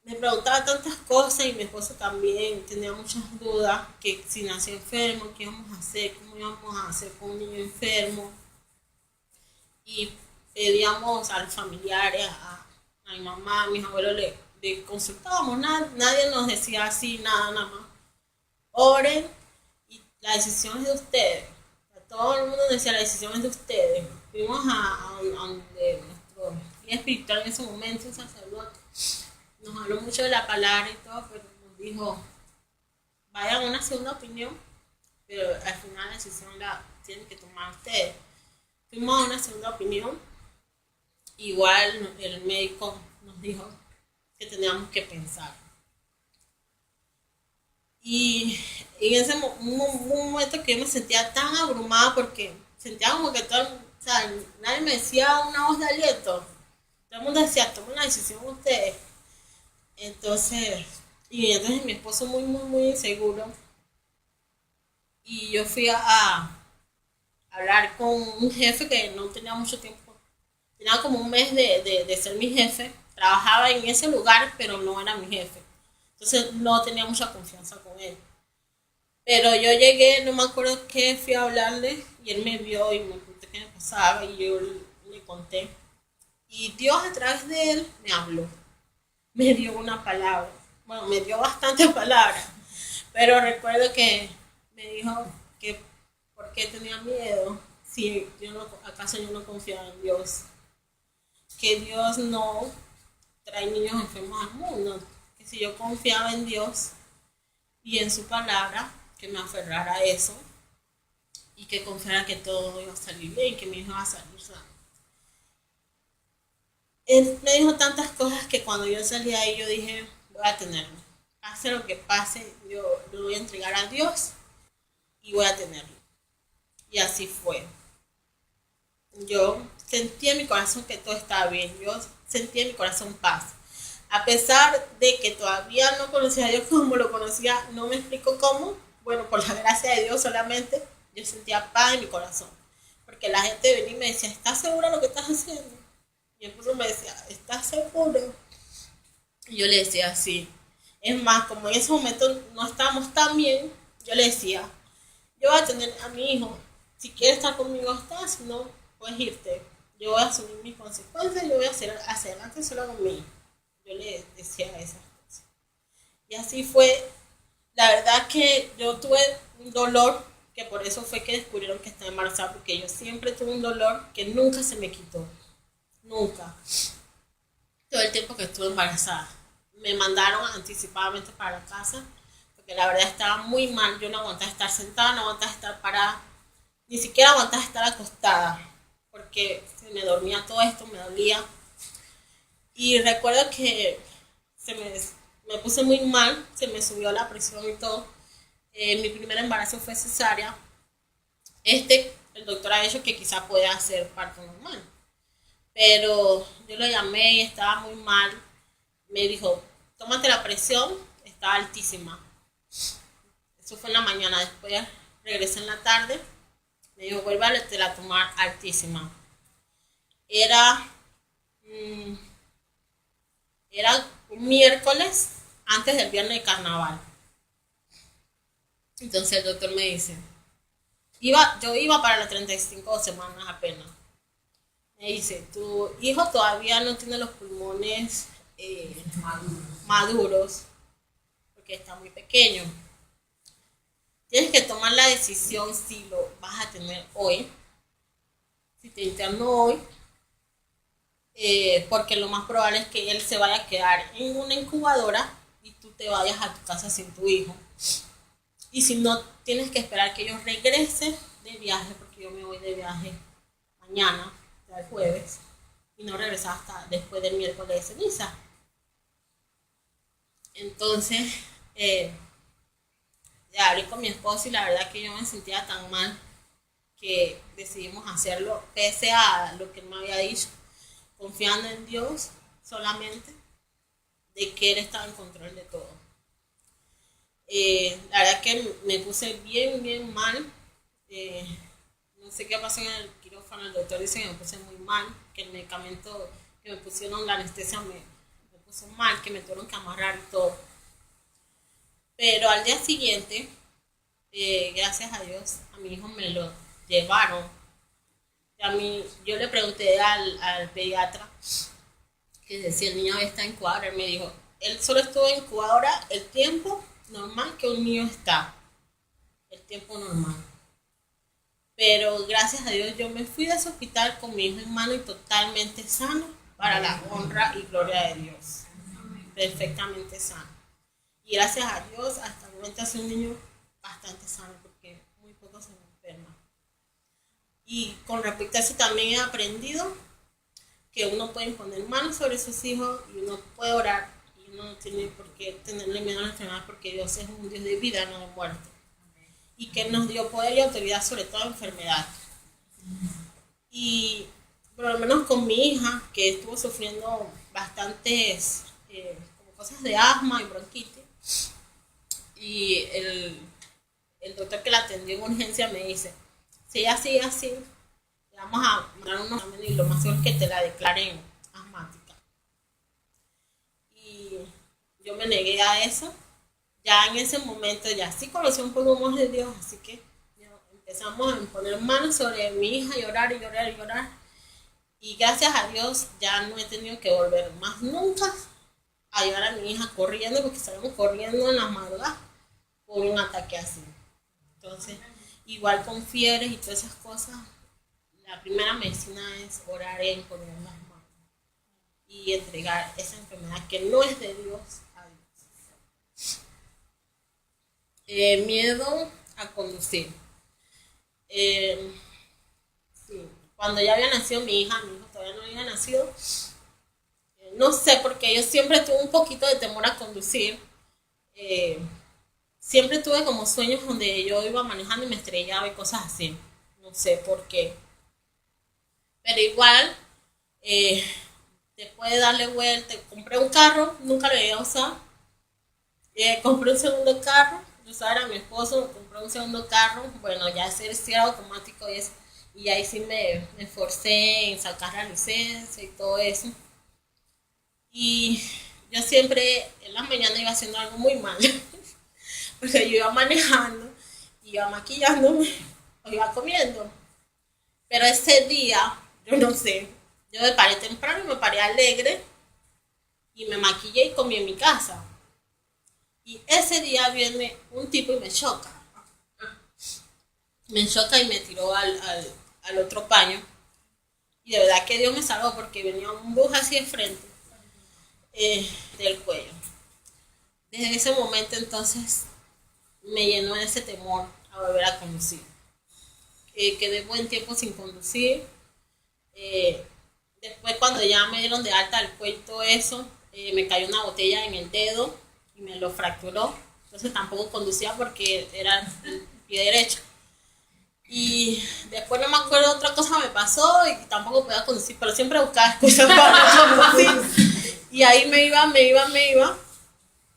C: me preguntaba tantas cosas y mi esposo también tenía muchas dudas, que si nació enfermo, qué íbamos a hacer, cómo íbamos a hacer con un niño enfermo. Y pedíamos a los familiares, a mi mamá, a mis abuelos, le consultábamos, nadie nos decía así, nada más. Oren y la decisión es de ustedes. Todo el mundo decía, la decisión es de ustedes. Fuimos a donde nuestro guía espiritual en ese momento, un sacerdote, nos habló mucho de la palabra y todo, pero nos dijo, vayan a una segunda opinión pero al final la decisión la tienen que tomar ustedes. Fuimos a una segunda opinión, igual el médico nos dijo que teníamos que pensar. Y en ese un momento que yo me sentía tan abrumada porque sentía como que todo, o sea, nadie me decía una voz de aliento. Todo el mundo decía, tomen la decisión ustedes. Entonces mi esposo muy inseguro. Y yo fui a hablar con un jefe que no tenía mucho tiempo. Tenía como un mes de ser mi jefe. Trabajaba en ese lugar, pero no era mi jefe. Entonces no tenía mucha confianza con él. Pero yo llegué, no me acuerdo qué, fui a hablarle y él me vio y me preguntó qué me pasaba y yo le conté. Y Dios a través de él me habló. Me dio una palabra. Bueno, me dio bastantes palabras. Pero recuerdo que me dijo que por qué tenía miedo si acaso yo no confiaba en Dios. Que Dios no trae niños enfermos al mundo. Que si yo confiaba en Dios y en su palabra, que me aferrara a eso y que confiara que todo iba a salir bien, que mi hijo iba a salir sano. Él me dijo tantas cosas que cuando yo salí de ahí yo dije, voy a tenerlo. Pase lo que pase, yo lo voy a entregar a Dios y voy a tenerlo. Y así fue. Yo sentí en mi corazón que todo estaba bien. Yo sentí en mi corazón paz. A pesar de que todavía no conocía a Dios como lo conocía, no me explico cómo. Bueno, por la gracia de Dios solamente, yo sentía paz en mi corazón. Porque la gente venía y me decía, ¿estás segura de lo que estás haciendo? Y entonces me decía, ¿estás seguro? Y yo le decía, sí. Es más, como en ese momento no estábamos tan bien, yo le decía, yo voy a tener a mi hijo. Si quieres estar conmigo, estás. Si no, puedes irte. Yo voy a asumir mis consecuencias. Yo voy a hacer hacia adelante solo conmigo. Yo le decía esas cosas. Y así fue. La verdad que yo tuve un dolor, que por eso fue que descubrieron que estaba embarazada, porque yo siempre tuve un dolor que nunca se me quitó. Nunca. Todo el tiempo que estuve embarazada. Me mandaron anticipadamente para la casa, porque la verdad estaba muy mal. Yo no aguantaba estar sentada, no aguantaba estar parada, ni siquiera aguantaba estar acostada, porque se me dormía todo esto, me dolía. Y recuerdo que me puse muy mal, se me subió la presión y todo. Mi primer embarazo fue cesárea. El doctor ha dicho que quizá pueda hacer parto normal. Pero yo lo llamé y estaba muy mal. Me dijo, tómate la presión, estaba altísima. Eso fue en la mañana. Después regresé en la tarde. Me dijo, vuelve a tomar altísima. Era un miércoles antes del viernes de carnaval. Entonces el doctor me dice, yo iba para las 35 semanas apenas. Me dice, tu hijo todavía no tiene los pulmones maduros porque está muy pequeño. Tienes que tomar la decisión si lo vas a tener hoy, si te interno hoy, porque lo más probable es que él se vaya a quedar en una incubadora y tú te vayas a tu casa sin tu hijo. Y si no, tienes que esperar que yo regrese de viaje, porque yo me voy de viaje mañana, el jueves, y no regresaba hasta después del miércoles de ceniza. Entonces, ya hablé con mi esposo y la verdad que yo me sentía tan mal que decidimos hacerlo, pese a lo que él me había dicho, confiando en Dios solamente, de que Él estaba en control de todo. La verdad que me puse bien mal. No sé qué pasó en el quirófano, el doctor dice que me puse muy mal, que el medicamento que me pusieron, la anestesia me puso mal, que me tuvieron que amarrar y todo. Pero al día siguiente, gracias a Dios, a mi hijo me lo llevaron. Yo le pregunté al pediatra que si el niño está en incubadora, él me dijo, él solo estuvo en incubadora el tiempo normal que un niño está, el tiempo normal. Pero gracias a Dios yo me fui de ese hospital con mi hijo en mano y totalmente sano, para la honra y gloria de Dios. Perfectamente sano. Y gracias a Dios hasta el momento ha sido un niño bastante sano, porque Y con respecto a eso también he aprendido que uno puede imponer manos sobre sus hijos y uno puede orar y uno no tiene por qué tenerle miedo a la enfermedad porque Dios es un Dios de vida, no de muerte. Y que nos dio poder y autoridad sobre toda enfermedad. Y por lo menos con mi hija, que estuvo sufriendo bastantes como cosas de asma y bronquitis, y el doctor que la atendió en urgencia me dice, si ella sigue así, le vamos a mandar unos exámenes y lo más seguro es que te la declaren asmática. Y yo me negué a eso. Ya en ese momento ya sí conocí un poco más de Dios, así que empezamos a poner manos sobre mi hija y orar y llorar y llorar. Y gracias a Dios ya no he tenido que volver más nunca a llevar a mi hija corriendo, porque salimos corriendo en las madrugadas por un ataque así. Entonces, igual con fiebres y todas esas cosas, la primera medicina es orar y poner las manos y entregar esa enfermedad que no es de Dios a Dios. Miedo a conducir. Sí. Cuando ya había nacido mi hijo todavía no había nacido. No sé, porque yo siempre tuve un poquito de temor a conducir. Siempre tuve como sueños donde yo iba manejando y me estrellaba y cosas así. No sé por qué. Pero igual, después de darle vuelta, compré un carro, nunca lo había usado. Compré un segundo carro, yo usaba era mi esposo, compré un segundo carro. Bueno, ya ese sí era automático y ahí sí me esforcé en sacar la licencia y todo eso. Y yo siempre en la mañana iba haciendo algo muy mal, porque yo iba manejando, iba maquillándome, o iba comiendo. Pero ese día, yo no sé, yo me paré temprano y me paré alegre, y me maquillé y comí en mi casa. Y ese día viene un tipo y me choca. Me choca y me tiró al otro paño. Y de verdad que Dios me salvó porque venía un bus así de frente del cuello. Desde ese momento entonces me llenó ese temor a volver a conducir. Quedé buen tiempo sin conducir. Después cuando ya me dieron de alta el cuello y todo eso, me cayó una botella en el dedo y me lo fracturó. Entonces tampoco conducía porque era el pie derecho. Y después no me acuerdo, otra cosa me pasó y tampoco podía conducir, pero siempre buscaba excusas para conducir. Y ahí me iba.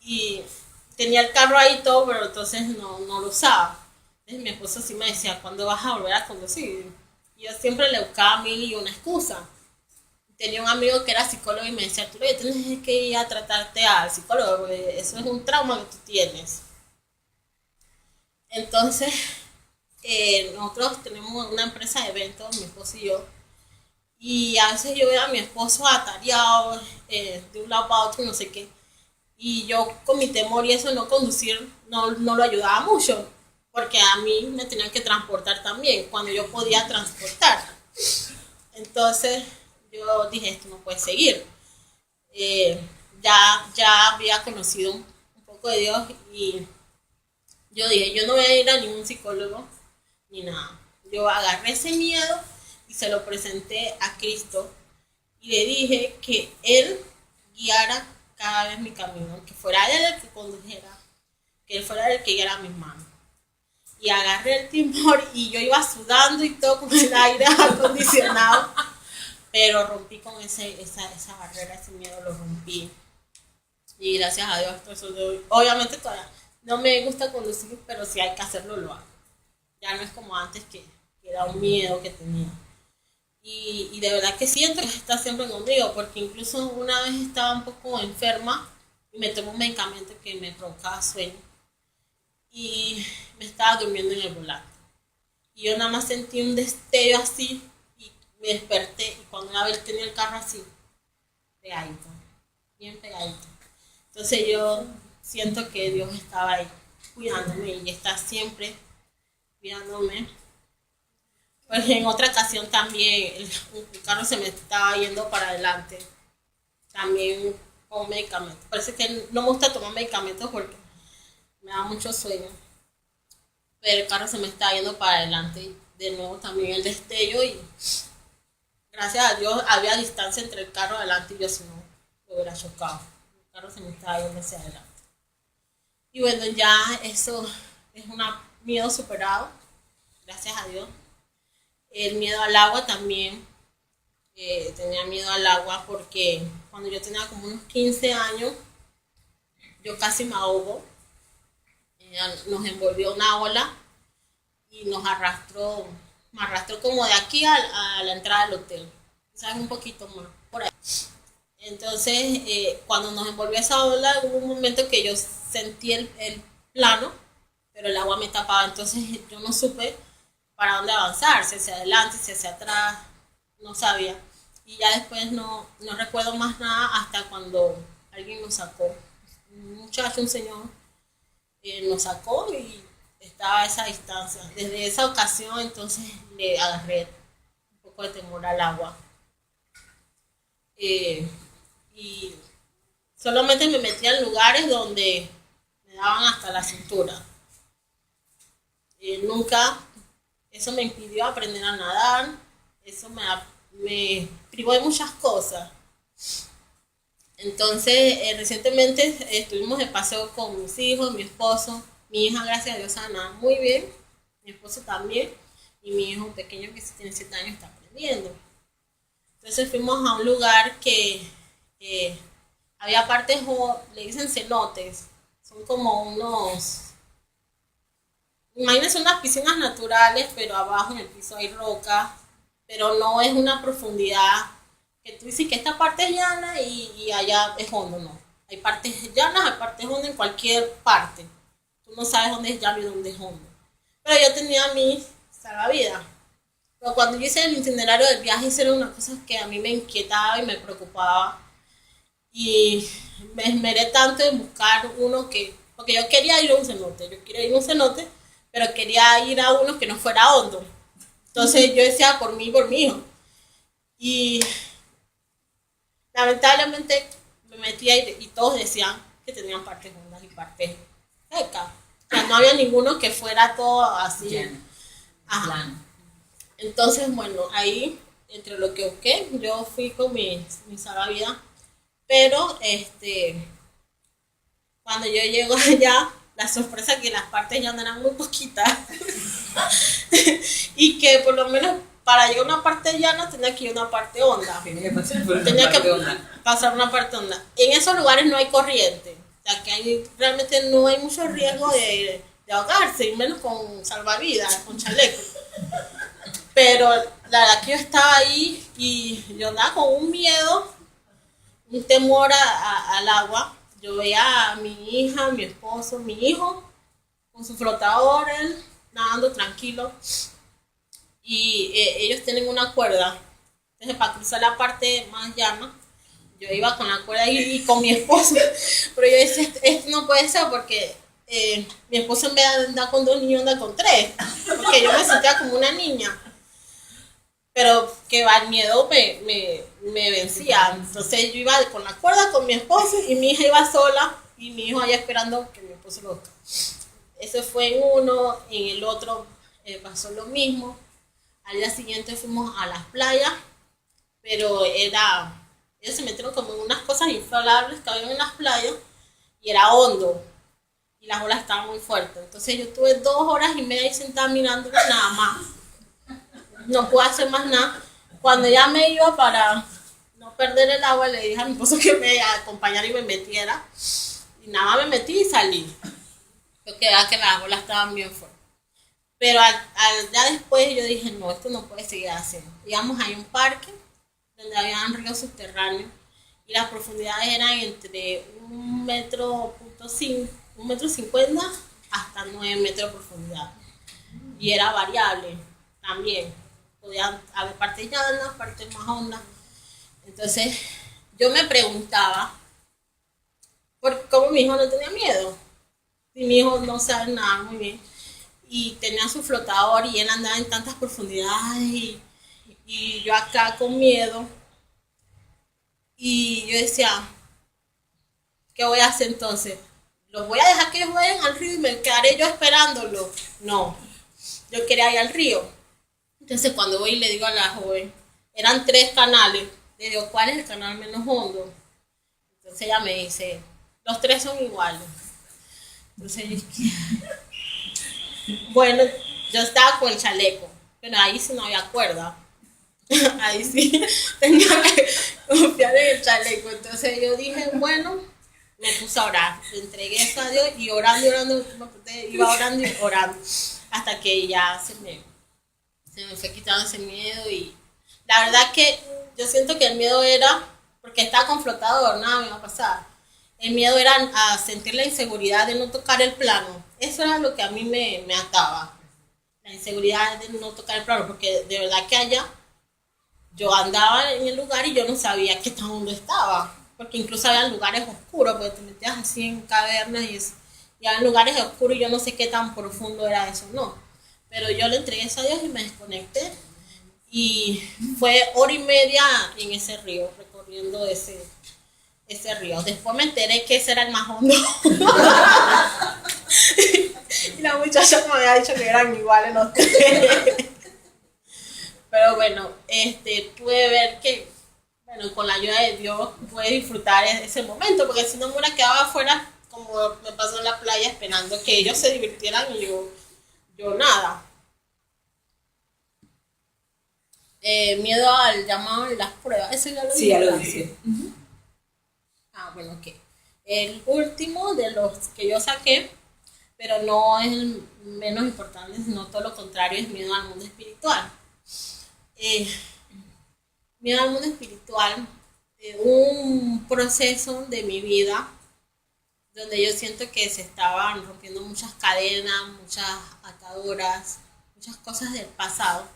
C: Y tenía el carro ahí y todo, pero entonces no lo usaba. Entonces mi esposo sí me decía, ¿cuándo vas a volver a conducir? Y yo siempre le buscaba mil y una excusa. Tenía un amigo que era psicólogo y me decía, tú tienes que ir a tratarte al psicólogo, porque eso es un trauma que tú tienes. Entonces, nosotros tenemos una empresa de eventos, mi esposo y yo, y a veces yo veo a mi esposo atareado de un lado para otro, no sé qué, y yo con mi temor y eso no conducir no lo ayudaba mucho, porque a mí me tenían que transportar también, cuando yo podía transportar. Entonces yo dije, esto no puede seguir. Ya había conocido un poco de Dios y yo dije, yo no voy a ir a ningún psicólogo ni nada. Yo agarré ese miedo y se lo presenté a Cristo y le dije que Él guiara cada vez mi camino, que fuera Él el que condujera, que Él fuera el que guiara mis manos. Y agarré el timón y yo iba sudando y todo con el aire acondicionado, pero rompí con esa barrera, ese miedo lo rompí. Y gracias a Dios, obviamente todavía no me gusta conducir, pero si hay que hacerlo, lo hago. Ya no es como antes que era un miedo que tenía. Y de verdad que siento que está siempre conmigo, porque incluso una vez estaba un poco enferma y me tomé un medicamento que me provocaba sueño y me estaba durmiendo en el volante. Y yo nada más sentí un destello así y me desperté y cuando una vez tenía el carro así, pegadito, bien pegadito. Entonces yo siento que Dios estaba ahí cuidándome y está siempre cuidándome. Pues en otra ocasión también el carro se me estaba yendo para adelante, también con medicamentos. Parece que no me gusta tomar medicamentos porque me da mucho sueño, pero el carro se me estaba yendo para adelante de nuevo también el destello y gracias a Dios había distancia entre el carro adelante y yo, si no lo hubiera chocado. El carro se me estaba yendo hacia adelante. Y bueno, ya eso es un miedo superado, gracias a Dios. El miedo al agua también, tenía miedo al agua porque cuando yo tenía como unos 15 años, yo casi me ahogo. Nos envolvió una ola y me arrastró como de aquí a la entrada del hotel, quizás un poquito más, por ahí. Entonces, cuando nos envolvió esa ola, hubo un momento que yo sentí el plano, pero el agua me tapaba, entonces yo no supe para dónde avanzar, si hacia adelante, si hacia atrás, no sabía. Y ya después no recuerdo más nada hasta cuando alguien nos sacó. Un muchacho, un señor, nos sacó y estaba a esa distancia. Desde esa ocasión entonces le agarré un poco de temor al agua. Y solamente me metía en lugares donde me daban hasta la cintura. Nunca, eso me impidió aprender a nadar, eso me privó de muchas cosas. Entonces, recientemente estuvimos de paseo con mis hijos, mi esposo, mi hija, gracias a Dios, sabe nadar muy bien, mi esposo también, y mi hijo pequeño que tiene 7 años está aprendiendo. Entonces fuimos a un lugar que había partes, le dicen cenotes, son como imagínense unas piscinas naturales, pero abajo en el piso hay roca, pero no es una profundidad que tú dices que esta parte es llana y allá es hondo, no. Hay partes llanas, hay partes hondas en cualquier parte. Tú no sabes dónde es llano y dónde es hondo. Pero yo tenía mi salvavidas. Pero cuando yo hice el itinerario del viaje, hice una cosa que a mí me inquietaba y me preocupaba. Y me esmeré tanto en buscar uno porque yo quería ir a un cenote, pero quería ir a uno que no fuera hondo. Entonces yo decía por mí y por mi hijo. Y lamentablemente me metí ahí y todos decían que tenían partes hondas y partes secas. O sea, no había ninguno que fuera todo así. Ajá. Entonces, bueno, ahí, entre lo que busqué, yo fui con mi salvavidas. Pero, cuando yo llego allá, la sorpresa es que las partes ya no eran muy poquitas. Y que por lo menos para llegar a una parte llana tenía que ir a una parte honda. Tenía que pasar una parte honda. En esos lugares no hay corriente. O sea, que realmente no hay mucho riesgo de ahogarse, y menos con salvavidas, con chaleco. Pero la verdad que yo estaba ahí y yo andaba con un miedo, un temor al agua. Yo veía a mi hija, mi esposo, mi hijo con su flotador, él nadando tranquilo. Y ellos tienen una cuerda. Entonces, para cruzar la parte más llana, yo iba con la cuerda y con mi esposo. Pero yo decía, esto no puede ser porque mi esposo en vez de andar con 2 niños, anda con 3. Porque yo me sentía como una niña. Pero que el miedo me vencía. Entonces yo iba con la cuerda con mi esposo y mi hija iba sola y mi hijo allá esperando que mi esposo lo toque. Eso fue en uno, en el otro pasó lo mismo. Al día siguiente fuimos a las playas, pero ellos se metieron como en unas cosas inflables que había en las playas y era hondo y las olas estaban muy fuertes. Entonces yo estuve 2 horas y media ahí sentada mirando nada más. No pude hacer más nada. Cuando ya me iba para no perder el agua, le dije a mi esposo que me acompañara y me metiera. Y nada más me metí y salí. Porque era que las olas estaban bien fuertes. Pero ya después yo dije, no, esto no puede seguir haciendo. Íbamos a un parque donde habían ríos subterráneos y las profundidades eran entre 1,50 m hasta 9 metros de profundidad. Y era variable también. Podían haber partes llanas, partes más hondas. Entonces yo me preguntaba cómo mi hijo no tenía miedo. Si mi hijo no sabe nadar muy bien y tenía su flotador y él andaba en tantas profundidades y yo acá con miedo. Y yo decía, ¿qué voy a hacer entonces? ¿Los voy a dejar que ellos vayan al río y me quedaré yo esperándolo? No, yo quería ir al río. Entonces cuando voy y le digo a la joven, eran 3 canales, le digo, ¿cuál es el canal menos hondo? Entonces ella me dice, los 3 son iguales. Entonces yo dije, bueno, yo estaba con el chaleco, pero ahí sí no había cuerda. Ahí sí tenía que confiar en el chaleco. Entonces yo dije, bueno, me puse a orar, le entregué eso a Dios y orando, iba orando y orando, hasta que ya se me fue quitando ese miedo. Y la verdad que yo siento que el miedo era, porque estaba con flotador, nada me iba a pasar. El miedo era a sentir la inseguridad de no tocar el plano. Eso era lo que a mí me ataba. La inseguridad de no tocar el plano, porque de verdad que allá yo andaba en el lugar y yo no sabía qué tan hondo estaba. Porque incluso había lugares oscuros, porque te metías así en cavernas y había lugares oscuros y yo no sé qué tan profundo era eso, no. Pero yo le entregué eso a Dios y me desconecté. Y fue 1 hora y media en ese río, recorriendo ese río. Después me enteré que ese era el más hondo. Y la muchacha me había dicho que eran iguales los 3. Pero bueno, pude ver que, bueno, con la ayuda de Dios pude disfrutar ese momento, porque si no me hubiera quedado afuera, como me pasó en la playa, esperando que ellos se divirtieran y yo nada. Miedo al llamado y las pruebas, eso ya lo dije.
D: Sí, ya lo dije.
C: Bueno, ok. El último de los que yo saqué, pero no es el menos importante, sino todo lo contrario, es miedo al mundo espiritual. Miedo al mundo espiritual, un proceso de mi vida donde yo siento que se estaban rompiendo muchas cadenas, muchas ataduras, muchas cosas del pasado.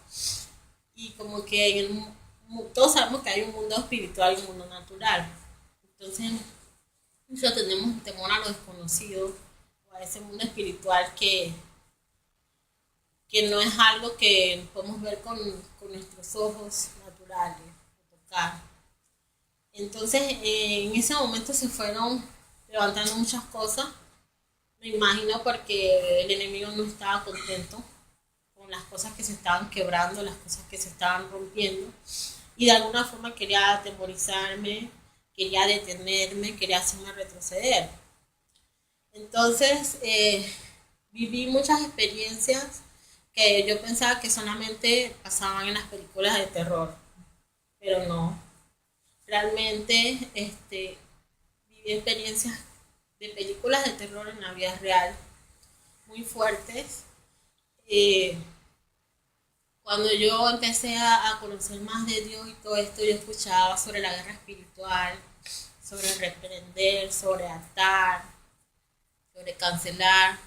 C: Y como que todos sabemos que hay un mundo espiritual y un mundo natural. Entonces, nosotros tenemos temor a lo desconocido, o a ese mundo espiritual que no es algo que podemos ver con nuestros ojos naturales, tocar. Entonces, en ese momento se fueron levantando muchas cosas. Me imagino porque el enemigo no estaba contento con las cosas que se estaban quebrando, las cosas que se estaban rompiendo. Y de alguna forma quería atemorizarme, quería detenerme, quería hacerme retroceder. Entonces, viví muchas experiencias que yo pensaba que solamente pasaban en las películas de terror, pero no. Realmente viví experiencias de películas de terror en la vida real, muy fuertes. Cuando yo empecé a conocer más de Dios y todo esto, yo escuchaba sobre la guerra espiritual, sobre reprender, sobre atar, sobre cancelar.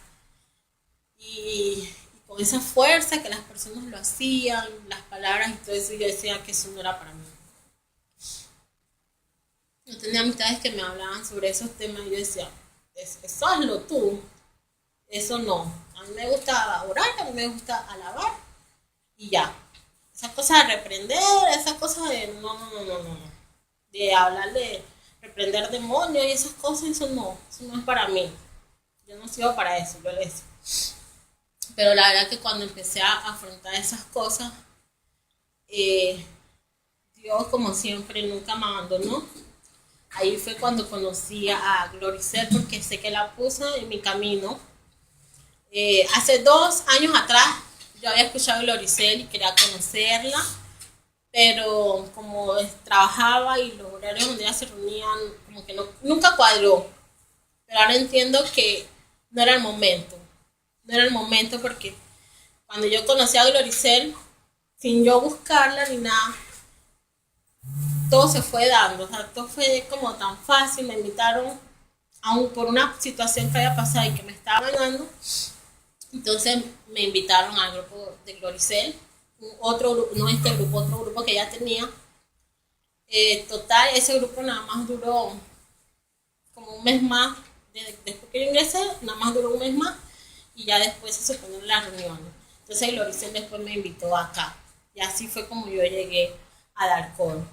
C: Y con esa fuerza que las personas lo hacían, las palabras y todo eso, yo decía que eso no era para mí. Yo tenía amistades que me hablaban sobre esos temas y yo decía, eso hazlo tú, eso no. A mí me gusta orar, a mí me gusta alabar y ya. Esas cosas de reprender, esas cosas de no. De hablar de reprender demonios y esas cosas, eso no es para mí. Yo no sirvo para eso, yo les. Pero la verdad que cuando empecé a afrontar esas cosas, Dios, como siempre, nunca me abandonó. Ahí fue cuando conocí a Gloricel, porque sé que la puso en mi camino. Hace 2 años atrás, yo había escuchado a Gloricel y quería conocerla, pero como trabajaba y los horarios donde ellas se reunían, como que nunca cuadró. Pero ahora entiendo que no era el momento. No era el momento porque cuando yo conocí a Gloricel, sin yo buscarla ni nada, todo se fue dando. O sea, todo fue como tan fácil. Me invitaron aún por una situación que había pasado y que me estaba ganando. Entonces me invitaron al grupo de Gloricel, otro grupo, no este grupo, otro grupo que ella tenía. Total, ese grupo nada más duró como un mes más. Después que yo ingresé, nada más duró un mes más y ya después se suspendieron las reuniones. Entonces Gloricel después me invitó acá y así fue como yo llegué a Darcón.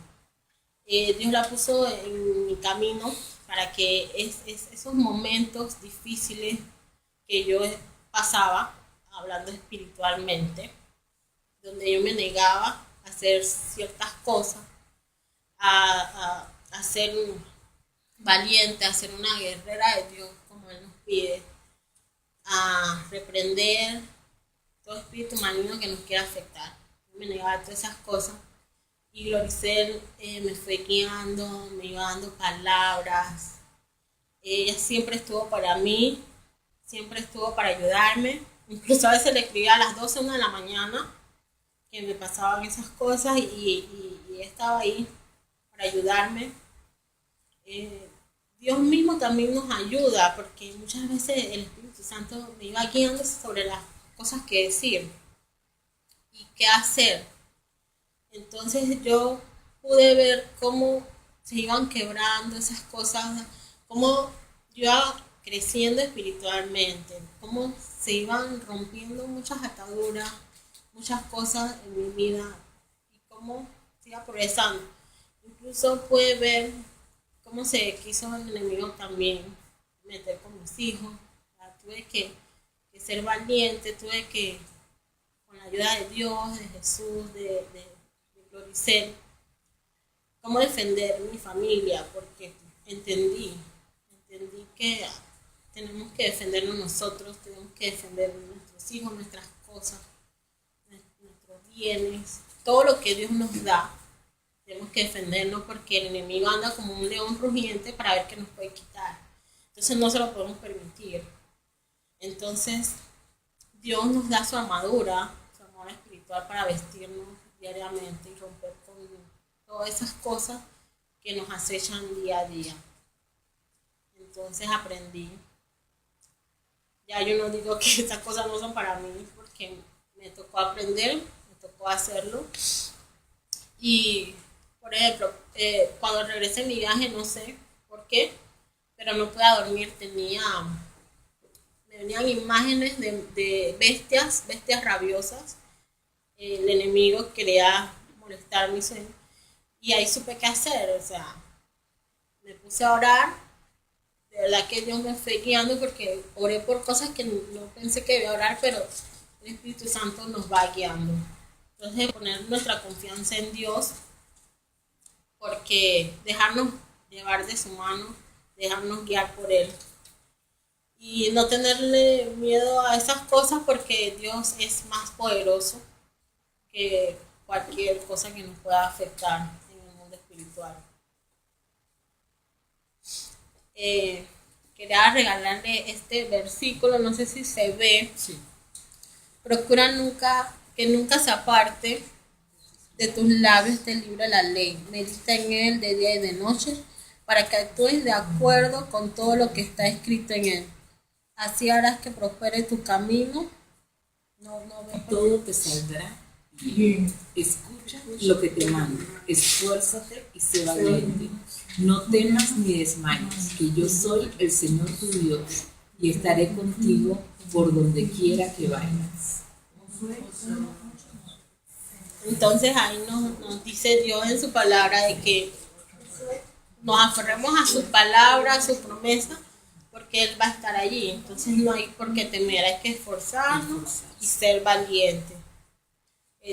C: Dios la puso en mi camino para que esos momentos difíciles que yo pasaba, hablando espiritualmente, donde yo me negaba a hacer ciertas cosas, a ser valiente, a ser una guerrera de Dios, como Él nos pide, a reprender todo espíritu maligno que nos quiera afectar. Yo me negaba a todas esas cosas y Gloricel me fue guiando, me iba dando palabras. Ella siempre estuvo para mí, siempre estuvo para ayudarme. Incluso a veces le escribía a las 12, 1 de la mañana que me pasaban esas cosas y ella estaba ahí para ayudarme. Dios mismo también nos ayuda porque muchas veces el Espíritu Santo me iba guiando sobre las cosas que decir y qué hacer. Entonces yo pude ver cómo se iban quebrando esas cosas, cómo yo iba creciendo espiritualmente, cómo se iban rompiendo muchas ataduras, muchas cosas en mi vida y cómo se iba progresando. Incluso pude ver cómo se quiso el enemigo también meter con mis hijos. Tuve que ser valiente, tuve que, con la ayuda de Dios, de Jesús, de Gloricel, cómo defender mi familia, porque entendí que tenemos que defendernos nosotros, tenemos que defender nuestros hijos, nuestras cosas, nuestros bienes, todo lo que Dios nos da. Tenemos que defendernos porque el enemigo anda como un león rugiente para ver qué nos puede quitar. Entonces no se lo podemos permitir. Entonces Dios nos da su armadura espiritual para vestirnos diariamente y romper con todas esas cosas que nos acechan día a día. Entonces aprendí. Ya yo no digo que esas cosas no son para mí porque me tocó aprender, me tocó hacerlo. Y por ejemplo, cuando regresé en mi viaje, no sé por qué, pero no podía dormir, me venían imágenes de bestias rabiosas. El enemigo quería molestar mi sueño y ahí supe qué hacer, o sea, me puse a orar, de verdad que Dios me fue guiando porque oré por cosas que no pensé que debía orar, pero el Espíritu Santo nos va guiando. Entonces poner nuestra confianza en Dios, porque dejarnos llevar de su mano, dejarnos guiar por Él. Y no tenerle miedo a esas cosas porque Dios es más poderoso que cualquier cosa que nos pueda afectar en el mundo espiritual. Quería regalarle este versículo, no sé si se ve.
E: Sí.
C: Procura que nunca se aparte de tus labios este libro de la ley. Medita en él de día y de noche para que actúes de acuerdo con todo lo que está escrito en él. Así harás que prospere tu camino. No ves
E: Todo te saldrá bien. Escucha lo que te mando. Esfuérzate y sé valiente. No temas ni desmayes, que yo soy el Señor tu Dios y estaré contigo por donde quiera que vayas.
C: Entonces ahí nos dice Dios en su palabra de que nos aferremos a su palabra, a su promesa, porque Él va a estar allí. Entonces no hay por qué temer, hay que esforzarnos y ser valientes.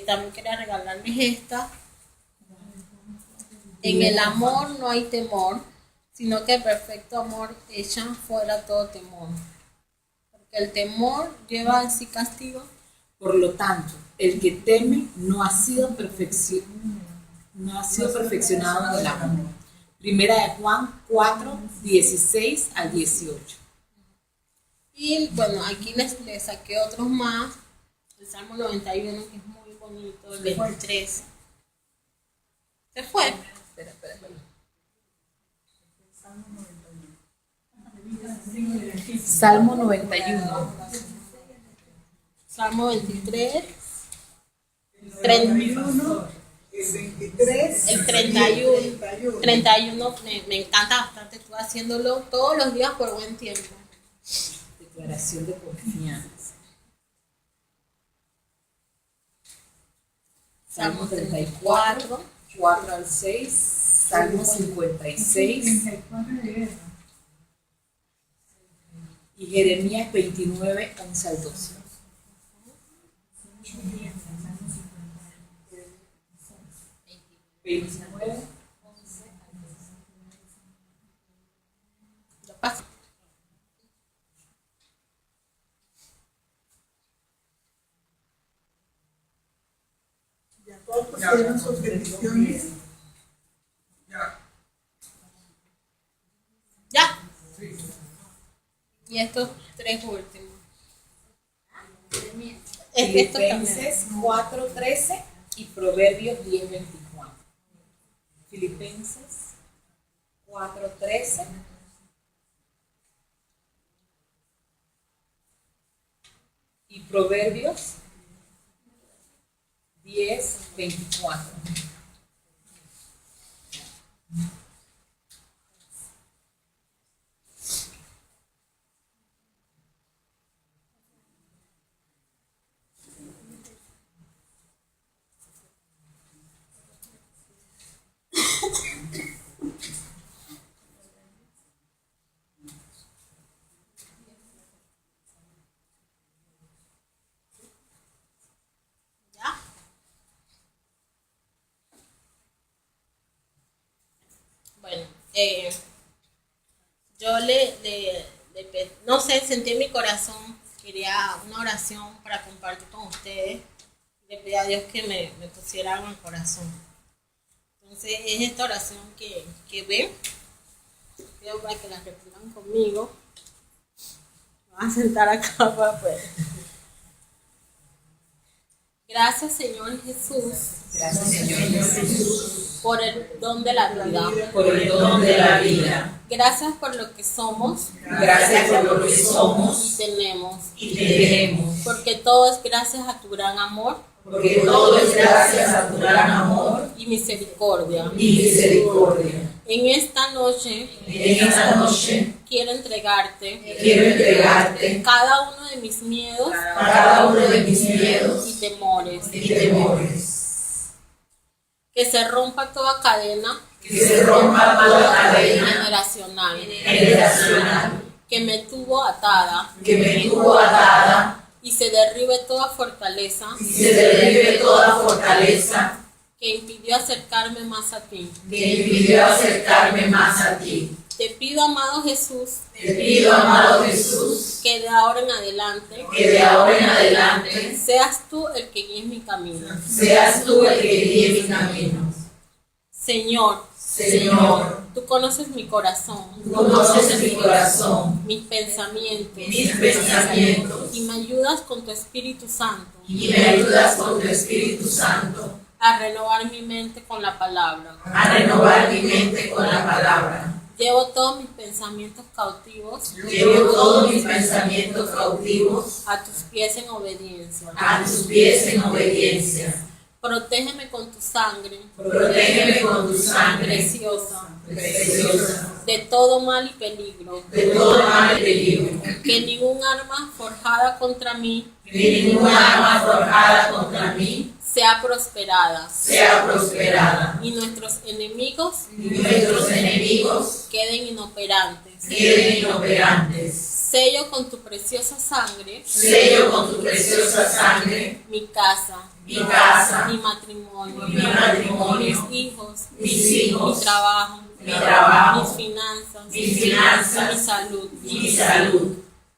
C: También quería regalarles esta. En el amor no hay temor, sino que el perfecto amor echa fuera todo temor. Porque el temor lleva en sí castigo.
E: Por lo tanto, el que teme no ha sido perfeccionado en el amor. Primera de Juan 4, 16 al 18.
C: Y bueno, aquí les saqué otros más. El Salmo 91, que es muy bonito, el 23. ¿Se fue?
E: Espera. Salmo 91.
C: Salmo 23. 31.
B: El 23.
C: El 31. 31 me encanta bastante. Estuve haciéndolo todos los días por buen tiempo.
E: Declaración de confianza. Salmo 34, 4 al 6, Salmo 56 y Jeremías 29, 11 al 12. 29, 11.
C: Lo paso.
B: Ya todos pusieron sus peticiones.
C: Ya. Y estos tres últimos. Esto también.
E: Filipenses 4:13 y Proverbios 10:24. Filipenses 4:13 y Proverbios 10:24.
C: ¿Ya? Bueno, yo no sé, sentí en mi corazón, quería una oración para compartir con ustedes. Le pedí a Dios que me pusiera algo en el corazón. Entonces es esta oración que ven. Pido para que la repitan conmigo. Me voy a sentar acá para poder. Gracias, Señor Jesús,
E: Gracias, Señor Jesús,
C: por el don de la vida.
E: por el don de la vida.
C: Gracias por lo que somos
E: Gracias por lo que somos
C: y tenemos.
E: y tenemos.
C: Porque todo es gracias a tu gran amor
E: Porque todo es gracias a tu gran amor
C: y misericordia.
E: y misericordia.
C: En esta noche
E: En esta noche
C: quiero entregarte
E: quiero entregarte
C: cada uno de mis miedos
E: cada uno de mis miedos
C: y temores.
E: y temores.
C: Que se rompa toda cadena
E: Que se rompa toda cadena
C: generacional que me tuvo atada
E: que me tuvo atada
C: y se derribe toda fortaleza
E: y se derribe toda fortaleza
C: que impidió acercarme más a ti.
E: que impidió acercarme más a ti.
C: Te pido, amado Jesús,
E: Te pido, amado Jesús,
C: que de ahora en adelante
E: que de ahora en adelante
C: seas tú el que guíe mi camino.
E: seas tú el que guíe mis caminos.
C: Señor,
E: Señor,
C: tú conoces mi corazón,
E: tú conoces mi corazón,
C: mis pensamientos,
E: mis pensamientos,
C: y me ayudas con tu Espíritu Santo
E: y me ayudas con tu Espíritu Santo
C: a renovar mi mente con la palabra.
E: a renovar mi mente con la palabra.
C: Llevo todos mis pensamientos cautivos
E: Llevo todos mis pensamientos cautivos
C: a tus pies en obediencia.
E: a tus pies en obediencia.
C: Protégeme con tu sangre
E: Protégeme con tu sangre
C: preciosa
E: preciosa
C: de todo mal y peligro.
E: de todo mal y peligro.
C: Que ningún arma forjada contra mí
E: Que ninguna arma forjada contra mí
C: sea prosperada
E: sea prosperada.
C: y nuestros enemigos
E: Y nuestros enemigos
C: queden inoperantes.
E: queden inoperantes.
C: Sello con tu preciosa sangre
E: Sello con tu preciosa sangre
C: mi casa,
E: mi casa,
C: mi matrimonio,
E: mi matrimonio,
C: mis hijos,
E: mis hijos,
C: mi trabajo,
E: mis
C: finanzas,
E: mis finanzas,
C: mi salud.
E: y mi salud.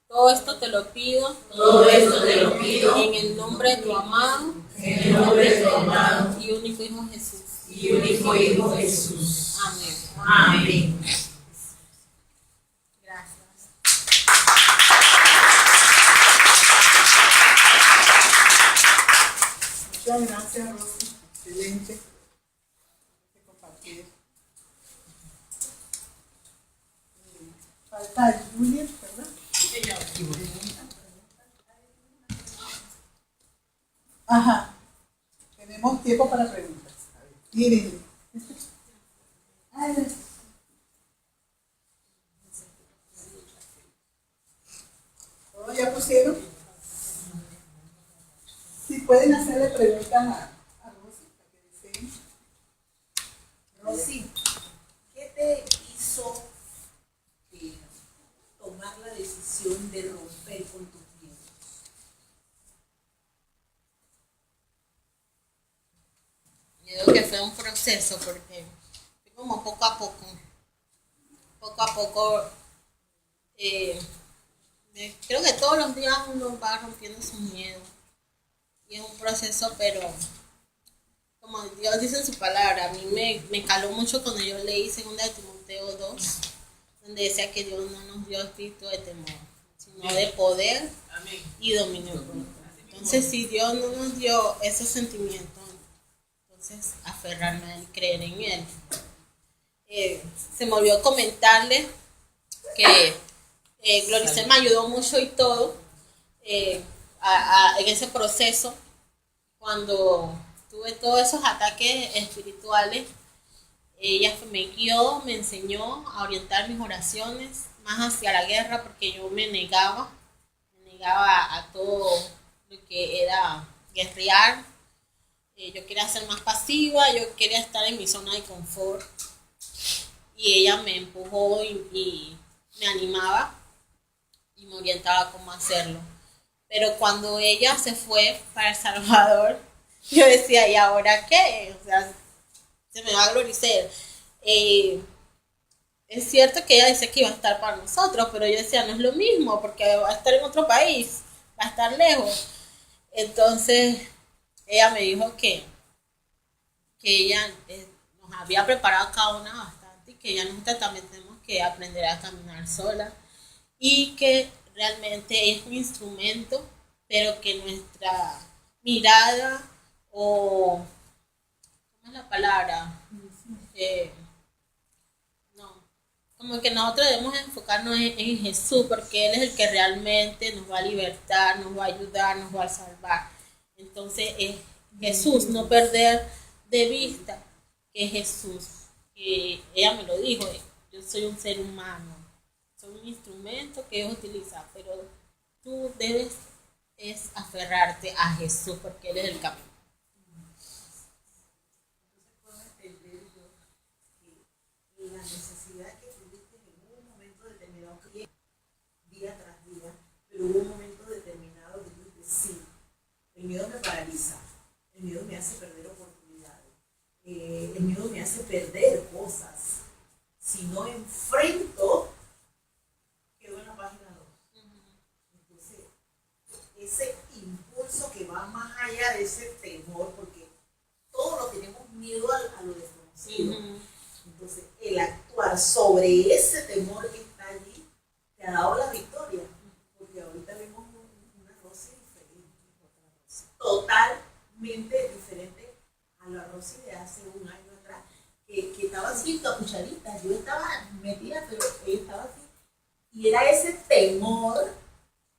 C: Todo esto te lo pido
E: Todo esto te lo pido
C: en el nombre de tu amado
E: en el nombre de tu amado
C: y único Hijo Jesús.
E: y único Hijo Jesús.
C: Amén.
E: Amén.
C: Gracias.
B: Muchas gracias, Rosy. Excelente. De compartir. Falta Juliet, ¿verdad? Ajá. Tenemos tiempo para preguntas. A ver, miren. ¿Todos ya pusieron? Si pueden hacerle preguntas a Rosy para que deseen.
F: Rosy, ¿qué te hizo tomar la decisión de romper con tus miedos?
C: Miedo que fue fue un proceso porque fue como poco a poco, creo que todos los días uno va rompiendo sus miedos y es un proceso, pero como Dios dice en su palabra, a mí me caló mucho cuando yo leí 2 Timoteo 2, donde decía que Dios no nos dio espíritu de temor, sino de poder y dominio propio. Entonces, si Dios no nos dio esos sentimientos, entonces aferrarme a Él, creer en Él. Se me olvidó comentarle que Gloricel me ayudó mucho y todo en ese proceso. Cuando tuve todos esos ataques espirituales, ella me guió, me enseñó a orientar mis oraciones más hacia la guerra, porque yo me negaba a todo lo que era guerrear. Yo quería ser más pasiva, yo quería estar en mi zona de confort. Y ella me empujó y me animaba y me orientaba cómo hacerlo. Pero cuando ella se fue para El Salvador, yo decía, ¿y ahora qué? O sea, se me va a glorificar. Es cierto que ella decía que iba a estar para nosotros, pero yo decía, no es lo mismo, porque va a estar en otro país, va a estar lejos. Entonces, ella me dijo que ella nos había preparado a cada una bastante y que ya nosotros también tenemos que aprender a caminar sola y que realmente es un instrumento, pero que nuestra mirada o, ¿cómo es la palabra? No, como que nosotros debemos enfocarnos en Jesús, porque Él es el que realmente nos va a libertar, nos va a ayudar, nos va a salvar. Entonces es Jesús, no perder de vista que es Jesús. Que ella me lo dijo, yo soy un ser humano, soy un instrumento que Dios utiliza, pero tú debes es aferrarte a Jesús, porque Él es el camino.
F: La necesidad que tuviste en un momento determinado, día tras día, pero hubo un momento determinado que tú dices, sí, el miedo me paraliza, el miedo me hace perder oportunidades, el miedo me hace perder cosas. Si no enfrento, quedo en la página 2. Entonces, ese impulso que va más allá de ese temor, porque todos lo tenemos miedo a lo desconocido. Entonces, el actuar sobre ese temor que está allí te ha dado la victoria. Porque ahorita vemos una Rosy diferente, otra Rosy totalmente diferente a la Rosy de hace un año atrás, que estaba así capuchadita. Yo estaba metida, pero ella estaba así. Y era ese temor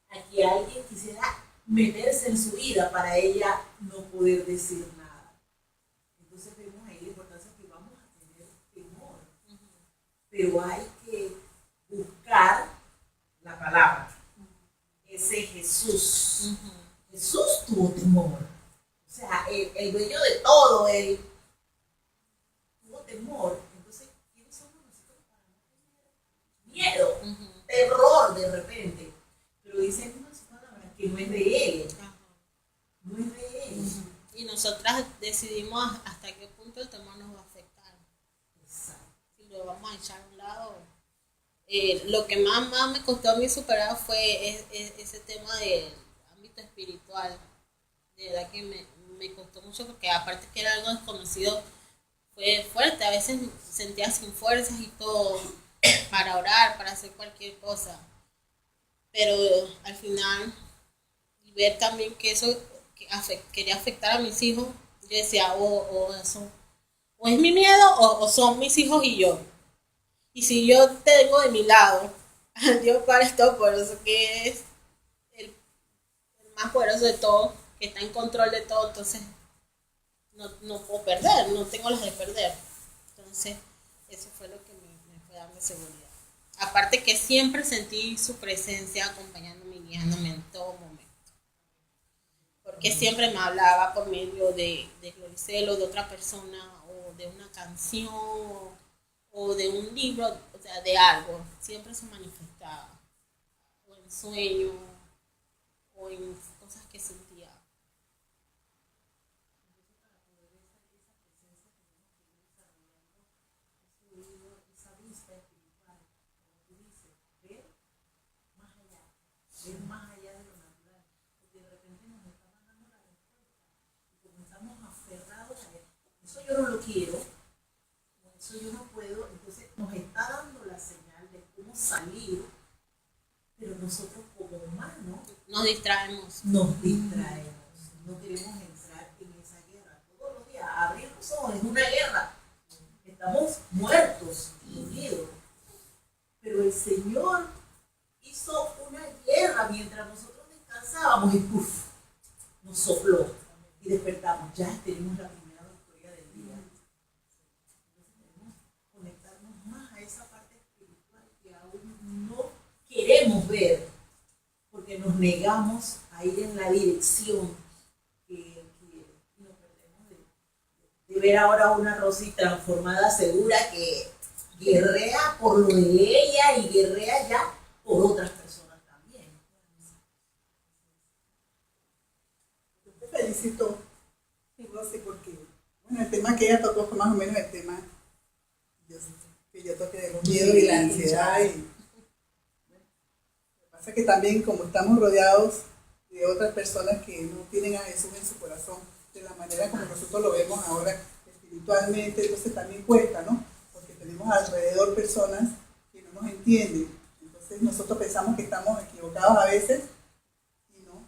F: a que alguien quisiera meterse en su vida para ella no poder decir nada. Entonces vemos ahí la importancia que vamos a tener temor. Pero hay que buscar la palabra. Ese Jesús. Jesús tuvo temor. O sea, el dueño de todo, él tuvo temor. Entonces, ¿quiénes somos nosotros para no tener miedo? Terror de repente. Pero dice en su palabra que no es de él. No es de él.
C: Y nosotras decidimos hasta qué punto el temor nos va a afectar.
F: Exacto.
C: Si lo vamos a echar a un lado. Lo que más me costó a mí superar fue ese tema del ámbito espiritual. De verdad que me costó mucho, porque aparte que era algo desconocido, fue fuerte. A veces sentía sin fuerzas y todo para orar, para hacer cualquier cosa. Pero al final, y ver también que eso quería afectar a mis hijos, yo decía, o es mi miedo o son mis hijos y yo. Y si yo tengo de mi lado al Dios Padre Todopoderoso, que es el más poderoso de todo, que está en control de todo, entonces no puedo perder, no tengo las de perder. Entonces, eso fue lo que me fue dando seguridad. Aparte que siempre sentí su presencia acompañándome y guiándome en todo momento. Porque siempre me hablaba por medio de Gloricel o de otra persona, o de una canción, o de un libro, o sea, de algo. Siempre se manifestaba. O en sueños, o en cosas que sentía.
F: yo no lo quiero, con eso yo no puedo, entonces nos está dando la señal de cómo salir, pero nosotros como humanos
C: Nos distraemos.
F: nos distraemos, no queremos entrar en esa guerra. Todos los días abrir los ojos es una guerra, estamos muertos, unidos, pero el Señor hizo una guerra mientras nosotros descansábamos y ¡puf! Nos sopló y despertamos. Ya tenemos la primera victoria del día. Entonces debemos conectarnos más a esa parte espiritual que aún no queremos ver, porque nos negamos a ir en la dirección que y nos perdemos de ver ahora una Rosy transformada, segura, que guerrea por lo de ella y guerrea ya por otras personas también.
B: Te felicito, Rosy, porque bueno, el tema que ella tocó fue más o menos el tema que yo toqué de los miedos y la ansiedad. Y, bueno, lo que pasa es que también como estamos rodeados de otras personas que no tienen a Jesús en su corazón de la manera como nosotros lo vemos ahora espiritualmente, entonces también cuesta, ¿no? Porque tenemos alrededor personas que no nos entienden. Entonces nosotros pensamos que estamos equivocados a veces y no.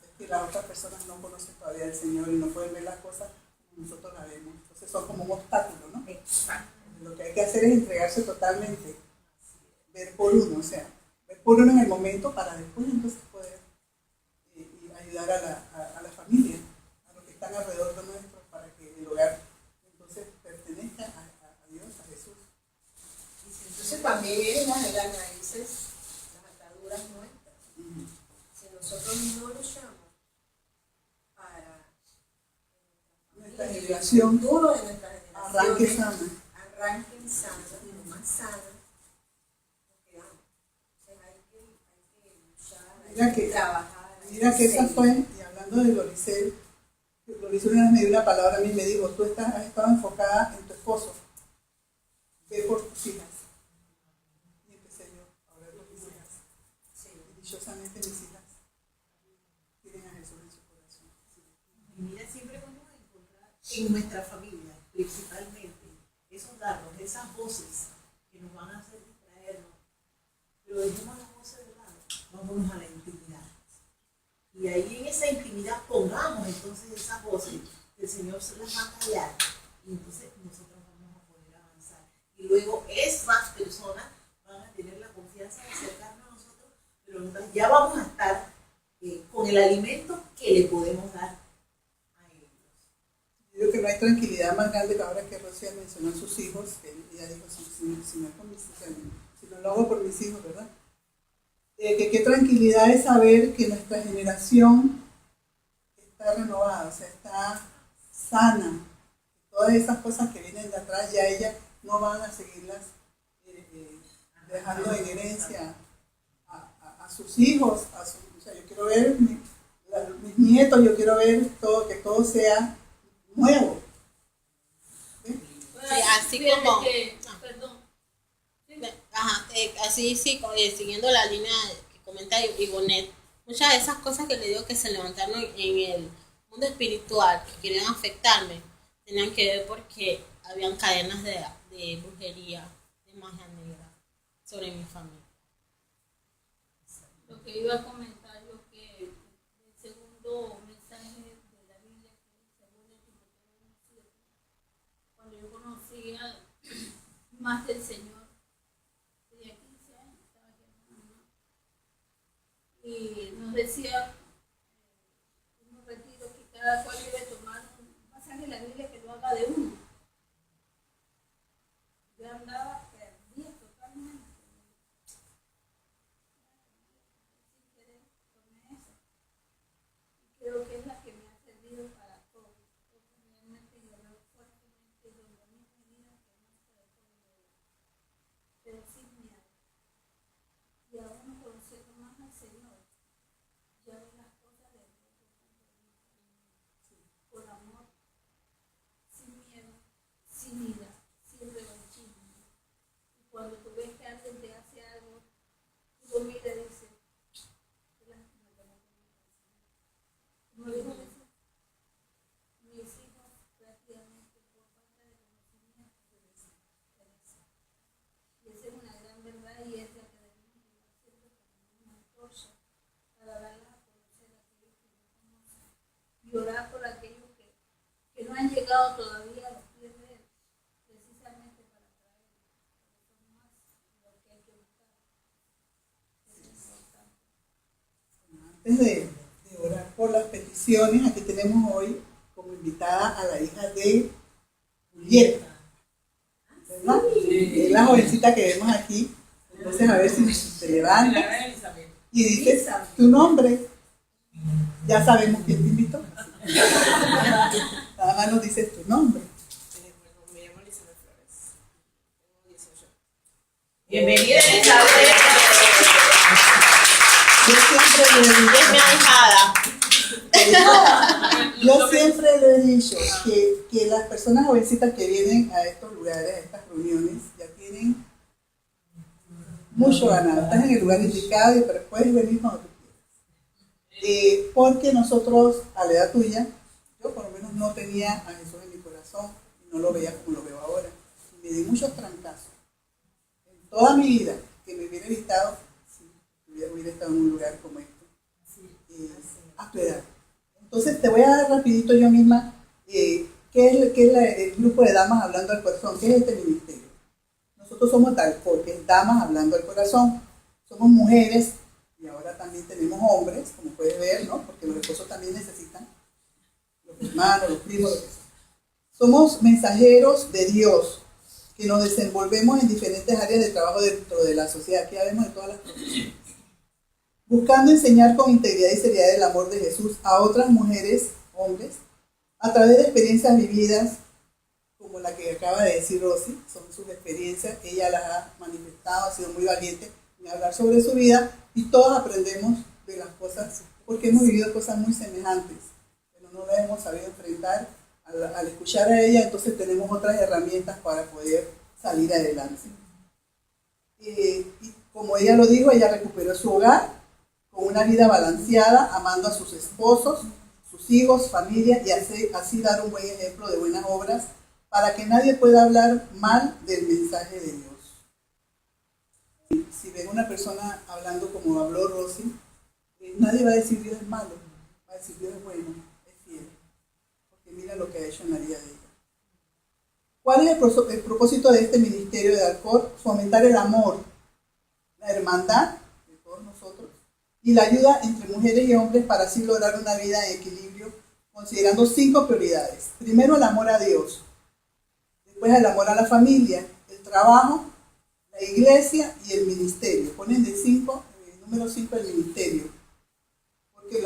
B: Es que las otras personas no conocen todavía al Señor y no pueden ver las cosas como nosotros las vemos. Entonces son como un obstáculo, ¿no?
F: Exacto.
B: Lo que hay que hacer es entregarse totalmente, ver por uno, o sea, ver por uno en el momento para después entonces poder y ayudar a la familia, a los que están alrededor de nuestro, para que el hogar entonces pertenezca a Dios, a Jesús.
G: Entonces también las raíces, las ataduras nuestras. Si nosotros no luchamos para
B: Nuestra generación
G: el futuro de nuestra generación,
B: arranque sana.
G: arranquen sanos y lo más sanos, nos quedamos. Entonces hay que luchar, hay que trabajar.
B: Mira que esa fue, y hablando de Loricel, Loricel una vez me dio una palabra a mí y me dijo, tú has estado enfocada en tu esposo, ve por tus hijas. Y empecé yo a ver por mis hijas.
G: Sí.
B: Y dichosamente mis hijas tienen a Jesús en su corazón.
F: Y mira, siempre vamos a encontrar en nuestra familia, principalmente, esos dardos, esas voces que nos van a hacer distraernos. Pero dejemos las voces de lado, vámonos a la intimidad. Y ahí en esa intimidad pongamos entonces esas voces, que el Señor se las va a callar. Y entonces nosotros vamos a poder avanzar. Y luego esas personas van a tener la confianza de acercarnos a nosotros, pero entonces ya vamos a estar con el alimento que le podemos dar a ellos.
B: Yo creo que no hay tranquilidad más grande que ahora que Rocío mencionó a sus hijos, que ella dijo, si no, con mis hijos, si no lo hago por mis hijos, ¿verdad? Que qué tranquilidad es saber que nuestra generación está renovada, o sea, está sana. Todas esas cosas que vienen de atrás ya ellas no van a seguirlas dejando en herencia a sus hijos. O sea, yo quiero ver mis nietos, yo quiero ver todo, que todo sea nuevo.
C: Sí, así como...
D: Perdón.
C: Ajá, así sí, siguiendo la línea que comenta Ivonne, muchas de esas cosas que le digo que se levantaron en el mundo espiritual, que querían afectarme, tenían que ver porque habían cadenas de brujería, de magia negra sobre mi familia.
D: Lo que iba a comentar yo, que el segundo mensaje de la Biblia, que es segundo Timoteo 1:7, cuando yo conocía más del Señor, tenía 15 años, estaba aquí con mi mamá, y nos decía unos retiros que cada cual debe tomar un pasaje de la Biblia que lo haga de uno. Yo andaba perdida totalmente. Sin querer tomé esa. Y creo que es la que me ha servido para todo. Porque realmente yo veo fuertemente donde a mí me digan que no se de todo, pero sin miedo. Y a uno conociendo más al Señor, ya ve las cosas de otro punto de vista. Con amor, sin miedo, sin ira, sin revanchismo. Y cuando tú ves que alguien te hace algo, tú lo miras y dices, qué lástima que no tengo paciencia. Como dijo Jesús, mis hijos prácticamente hablado todavía a los pies de él, precisamente para traer más lo que hay que buscar. Es importante.
B: Antes de orar por las peticiones, aquí tenemos hoy como invitada a la hija de Julieta, ¿verdad? Es la jovencita que vemos aquí. Entonces, a ver si se levanta y dices tu nombre. Ya sabemos quién te invitó. Nada más nos dices tu nombre.
F: Me llamo Elizabeth Flores. Tengo 18. Bienvenida, Elizabeth.
B: Yo siempre le he
C: Es mi
B: dicho,
C: ahijada.
B: yo siempre le he dicho que las personas jovencitas que vienen a estos lugares, a estas reuniones, ya tienen mucho ganado. Estás en el lugar indicado, pero puedes venir cuando tú quieras. Porque nosotros, a la edad tuya, yo por lo menos no tenía a Jesús en mi corazón y no lo veía como lo veo ahora. Y me di muchos trancazos. En toda mi vida que me hubiera evitado, si hubiera estado en un lugar como este, a tu edad. Entonces te voy a dar rapidito yo misma qué es el grupo de damas hablando al corazón, qué es este ministerio. Nosotros somos tal porque es damas hablando al corazón. Somos mujeres y ahora también tenemos hombres, como puedes ver, ¿no? Porque los esposos también necesitan, los hermanos, los primos, lo que sea. Somos mensajeros de Dios que nos desenvolvemos en diferentes áreas de trabajo dentro de la sociedad. Aquí habemos de todas las profesiones. Buscando enseñar con integridad y seriedad el amor de Jesús a otras mujeres, hombres, a través de experiencias vividas, como la que acaba de decir Rosy, son sus experiencias, ella las ha manifestado, ha sido muy valiente en hablar sobre su vida, y todos aprendemos de las cosas, porque hemos vivido cosas muy semejantes, pero no las hemos sabido enfrentar. Al escuchar a ella, entonces tenemos otras herramientas para poder salir adelante. Y como ella lo dijo, ella recuperó su hogar, con una vida balanceada, amando a sus esposos, sus hijos, familia, y así dar un buen ejemplo de buenas obras para que nadie pueda hablar mal del mensaje de Dios. Si ven una persona hablando como habló Rosy, nadie va a decir Dios es malo, va a decir Dios es bueno, es fiel, porque mira lo que ha hecho en la vida de ella. ¿Cuál es el propósito de este ministerio de Alcor? Fomentar el amor, la hermandad de todos nosotros, y la ayuda entre mujeres y hombres para así lograr una vida en equilibrio, considerando 5 prioridades. Primero, el amor a Dios. Después, el amor a la familia, el trabajo, la iglesia y el ministerio. Ponen de 5, número 5, el ministerio. Porque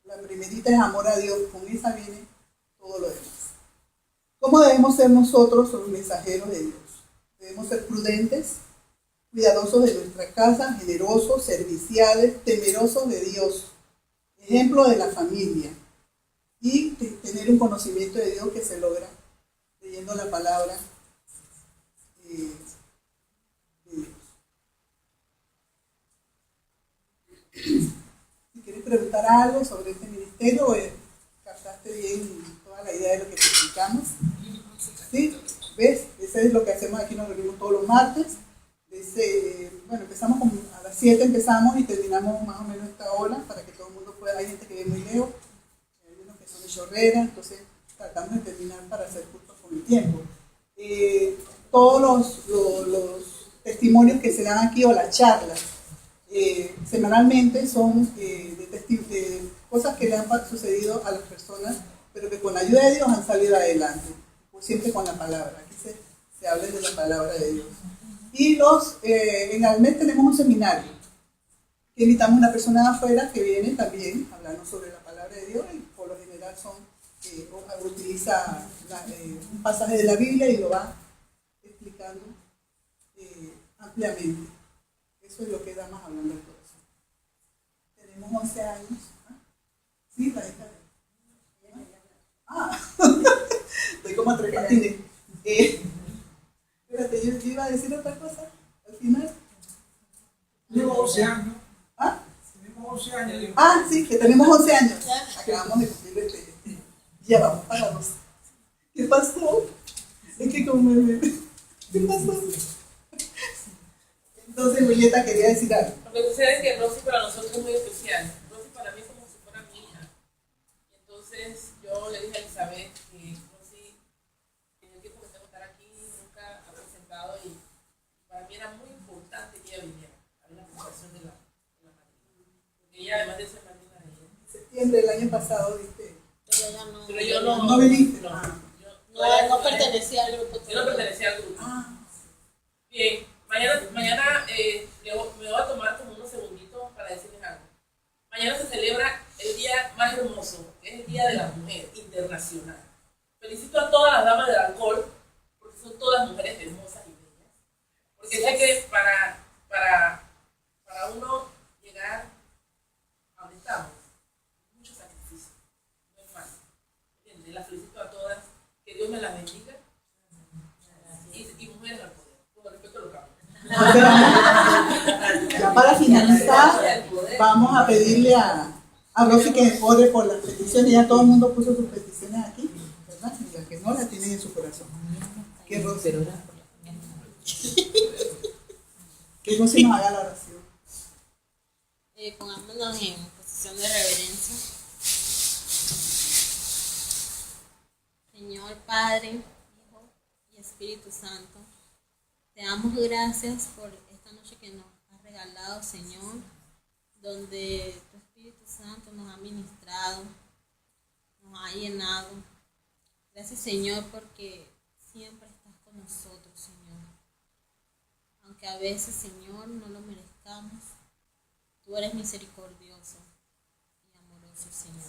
B: la primerita es amor a Dios, con esa viene todo lo demás. ¿Cómo debemos ser nosotros los mensajeros de Dios? Debemos ser prudentes, cuidadosos de nuestra casa, generosos, serviciales, temerosos de Dios, ejemplo de la familia, y tener un conocimiento de Dios que se logra leyendo la palabra de Dios. Si quieres preguntar algo sobre este ministerio, captaste bien toda la idea de lo que te explicamos. ¿Sí? ¿Ves? Eso es lo que hacemos aquí, nos reunimos todos los martes. Bueno, empezamos a las 7 empezamos y terminamos más o menos esta hora para que todo el mundo pueda. Hay gente que viene muy lejos, hay algunos que son de Chorrera, entonces tratamos de terminar para ser justos con el tiempo. Todos los testimonios que se dan aquí o las charlas semanalmente son de cosas que le han sucedido a las personas, pero que con la ayuda de Dios han salido adelante, siempre con la palabra. Aquí se habla de la palabra de Dios. Y en el mes tenemos un seminario que invitamos a una persona de afuera que viene también a hablarnos sobre la palabra de Dios, y por lo general utiliza un pasaje de la Biblia y lo va explicando ampliamente. Eso es lo que da más hablando del corazón. Tenemos 11 años. Sí, la hija de... estoy como a 3 patines. Espérate, yo iba a decir otra cosa al final.
H: Tenemos 11 años.
B: ¿Ah?
H: Tenemos 11 años.
B: Sí, que tenemos 11 años. Acabamos de cumplir ya vamos para 12. ¿Qué pasó? Es que como ¿qué pasó? Entonces Julieta quería decir algo.
E: Lo que sucede es que Rosy para nosotros es muy especial. Rosy para mí es como si fuera mi hija. Y entonces yo le dije a Elizabeth que Rosy
B: Siempre el año pasado, viste.
C: Pero ya no.
F: Pero yo no.
B: No viniste.
F: No,
C: No pertenecía al grupo.
F: yo no pertenecía al grupo.
B: Ah,
F: Bien, mañana me voy a tomar como unos segunditos para decirles algo. Mañana se celebra el día más hermoso, que es el Día de la Mujer Internacional. Felicito a todas las damas del alcohol, porque son todas mujeres hermosas y bellas. Porque sé que para uno llegar a donde estamos, mucho sacrificio, no es fácil. ¿Entiendes? Las felicito a todas, que Dios me las bendiga. Y mujeres al poder, con respeto a los cabros.
B: ya para finalizar, vamos a pedirle a Rosy que ore por las peticiones. Ya todo el mundo puso sus peticiones aquí, ¿verdad? Y las que no las tienen en su corazón. Que Rosy, que Rosy nos haga la oración.
C: Pongámonos en posición de reverencia. Señor Padre, Hijo y Espíritu Santo, te damos gracias por esta noche que nos has regalado, Señor, donde tu Espíritu Santo nos ha ministrado, nos ha llenado. Gracias, Señor, porque siempre estás con nosotros, Señor. Aunque a veces, Señor, no lo merezcamos, tú eres misericordioso y amoroso, Señor.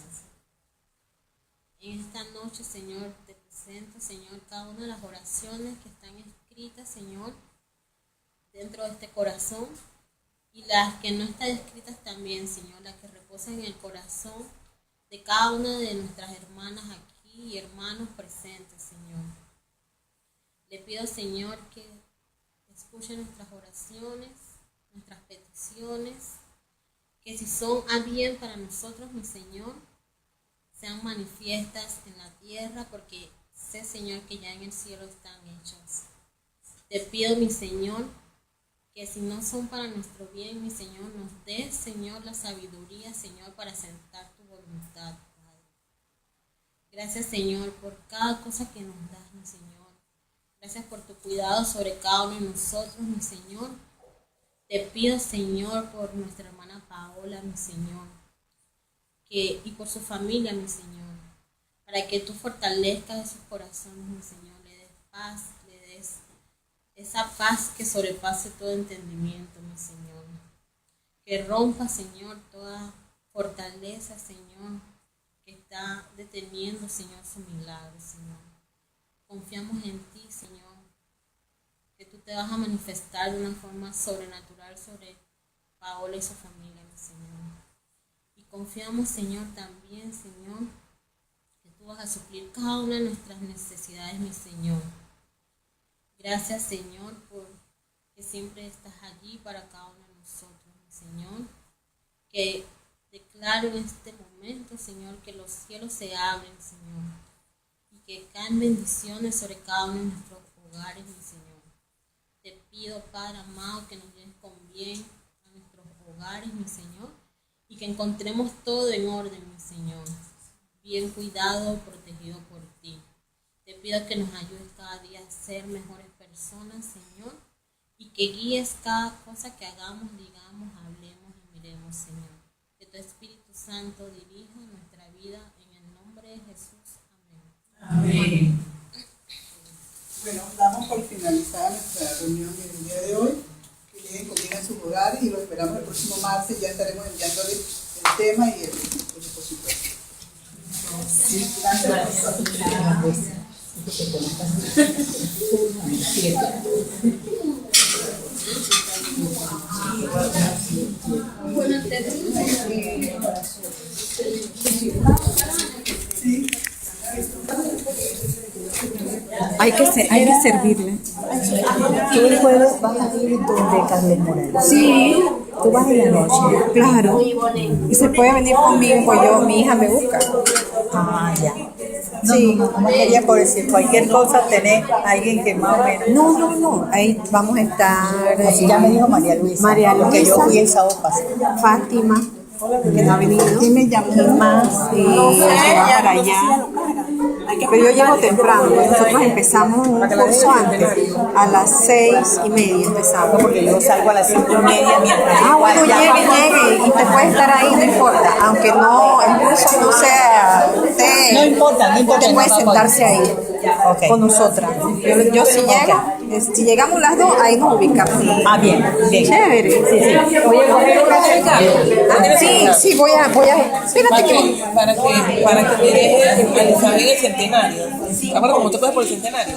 C: En esta noche, Señor, te presento, Señor, cada una de las oraciones que están escritas, Señor, dentro de este corazón, y las que no están escritas también, Señor, las que reposan en el corazón de cada una de nuestras hermanas aquí y hermanos presentes, Señor. Le pido, Señor, que escuche nuestras oraciones, nuestras peticiones, que si son a bien para nosotros, mi Señor, sean manifiestas en la tierra, porque sé, Señor, que ya en el cielo están hechas. Te pido, mi Señor, que si no son para nuestro bien, mi Señor, nos des, Señor, la sabiduría, Señor, para aceptar tu voluntad, Padre. Gracias, Señor, por cada cosa que nos das, mi Señor. Gracias por tu cuidado sobre cada uno de nosotros, mi Señor. Te pido, Señor, por nuestra hermana Paola, mi Señor, y por su familia, mi Señor, para que tú fortalezcas esos corazones, mi Señor, le des paz, le des esa paz que sobrepase todo entendimiento, mi Señor. Que rompa, Señor, toda fortaleza, Señor, que está deteniendo, Señor, su milagro, Señor. Confiamos en ti, Señor, que tú te vas a manifestar de una forma sobrenatural sobre Paola y su familia, mi Señor. Y confiamos, Señor, también, Señor, que tú vas a suplir cada una de nuestras necesidades, mi Señor. Gracias, Señor, por que siempre estás allí para cada uno de nosotros, mi Señor. Que declaro en este momento, Señor, que los cielos se abren, Señor, y que caen bendiciones sobre cada uno de nuestros hogares, mi Señor. Te pido, Padre amado, que nos lleves con bien a nuestros hogares, mi Señor, y que encontremos todo en orden, mi Señor, bien cuidado, protegido por ti. Te pido que nos ayudes cada día a ser mejores personas, Señor, y que guíes cada cosa que hagamos, digamos, hablemos y miremos, Señor. Que tu Espíritu Santo dirija nuestra vida en el nombre de Jesús. Amén.
E: Amén.
B: Bueno, damos por finalizada nuestra reunión del día de hoy. Que lleguen con bien a sus hogares y lo esperamos el próximo martes. Ya estaremos enviándoles el tema y el expositor. Sí, gracias.
I: Hay que servirle.
J: Tú el jueves vas a ir donde Carles Morales.
I: Sí,
J: Tú vas en la noche.
I: claro. Y se puede venir conmigo, pues mi hija me busca.
J: Ah, ya. Sí, no quería por decir cualquier cosa, tener a alguien que más o menos.
I: No. Ahí vamos a estar.
J: Así ya me dijo María Luisa.
I: María
J: Porque yo
I: Luisa.
J: fui el sábado pasado.
I: Fátima, que no ha venido.
B: ¿Quién me llamó?
I: Y más, y se va para allá. Pero yo llego temprano, pues nosotros empezamos un curso antes, a las 6:30 empezamos.
J: Porque yo salgo a las 5:30 mientras
I: Bueno, llegue, y usted puede estar ahí, no importa, aunque no, el curso no sea,
J: No importa,
I: usted puede sentarse ahí
J: Ok.
I: con nosotras. Yo si llego, si llegamos las dos, ahí nos ubicamos.
J: Bien, bien.
I: Chévere. Sí, voy a, espérate que
K: Para que me deje analizar bien el centenario. Ahora, como te puedes por el centenario.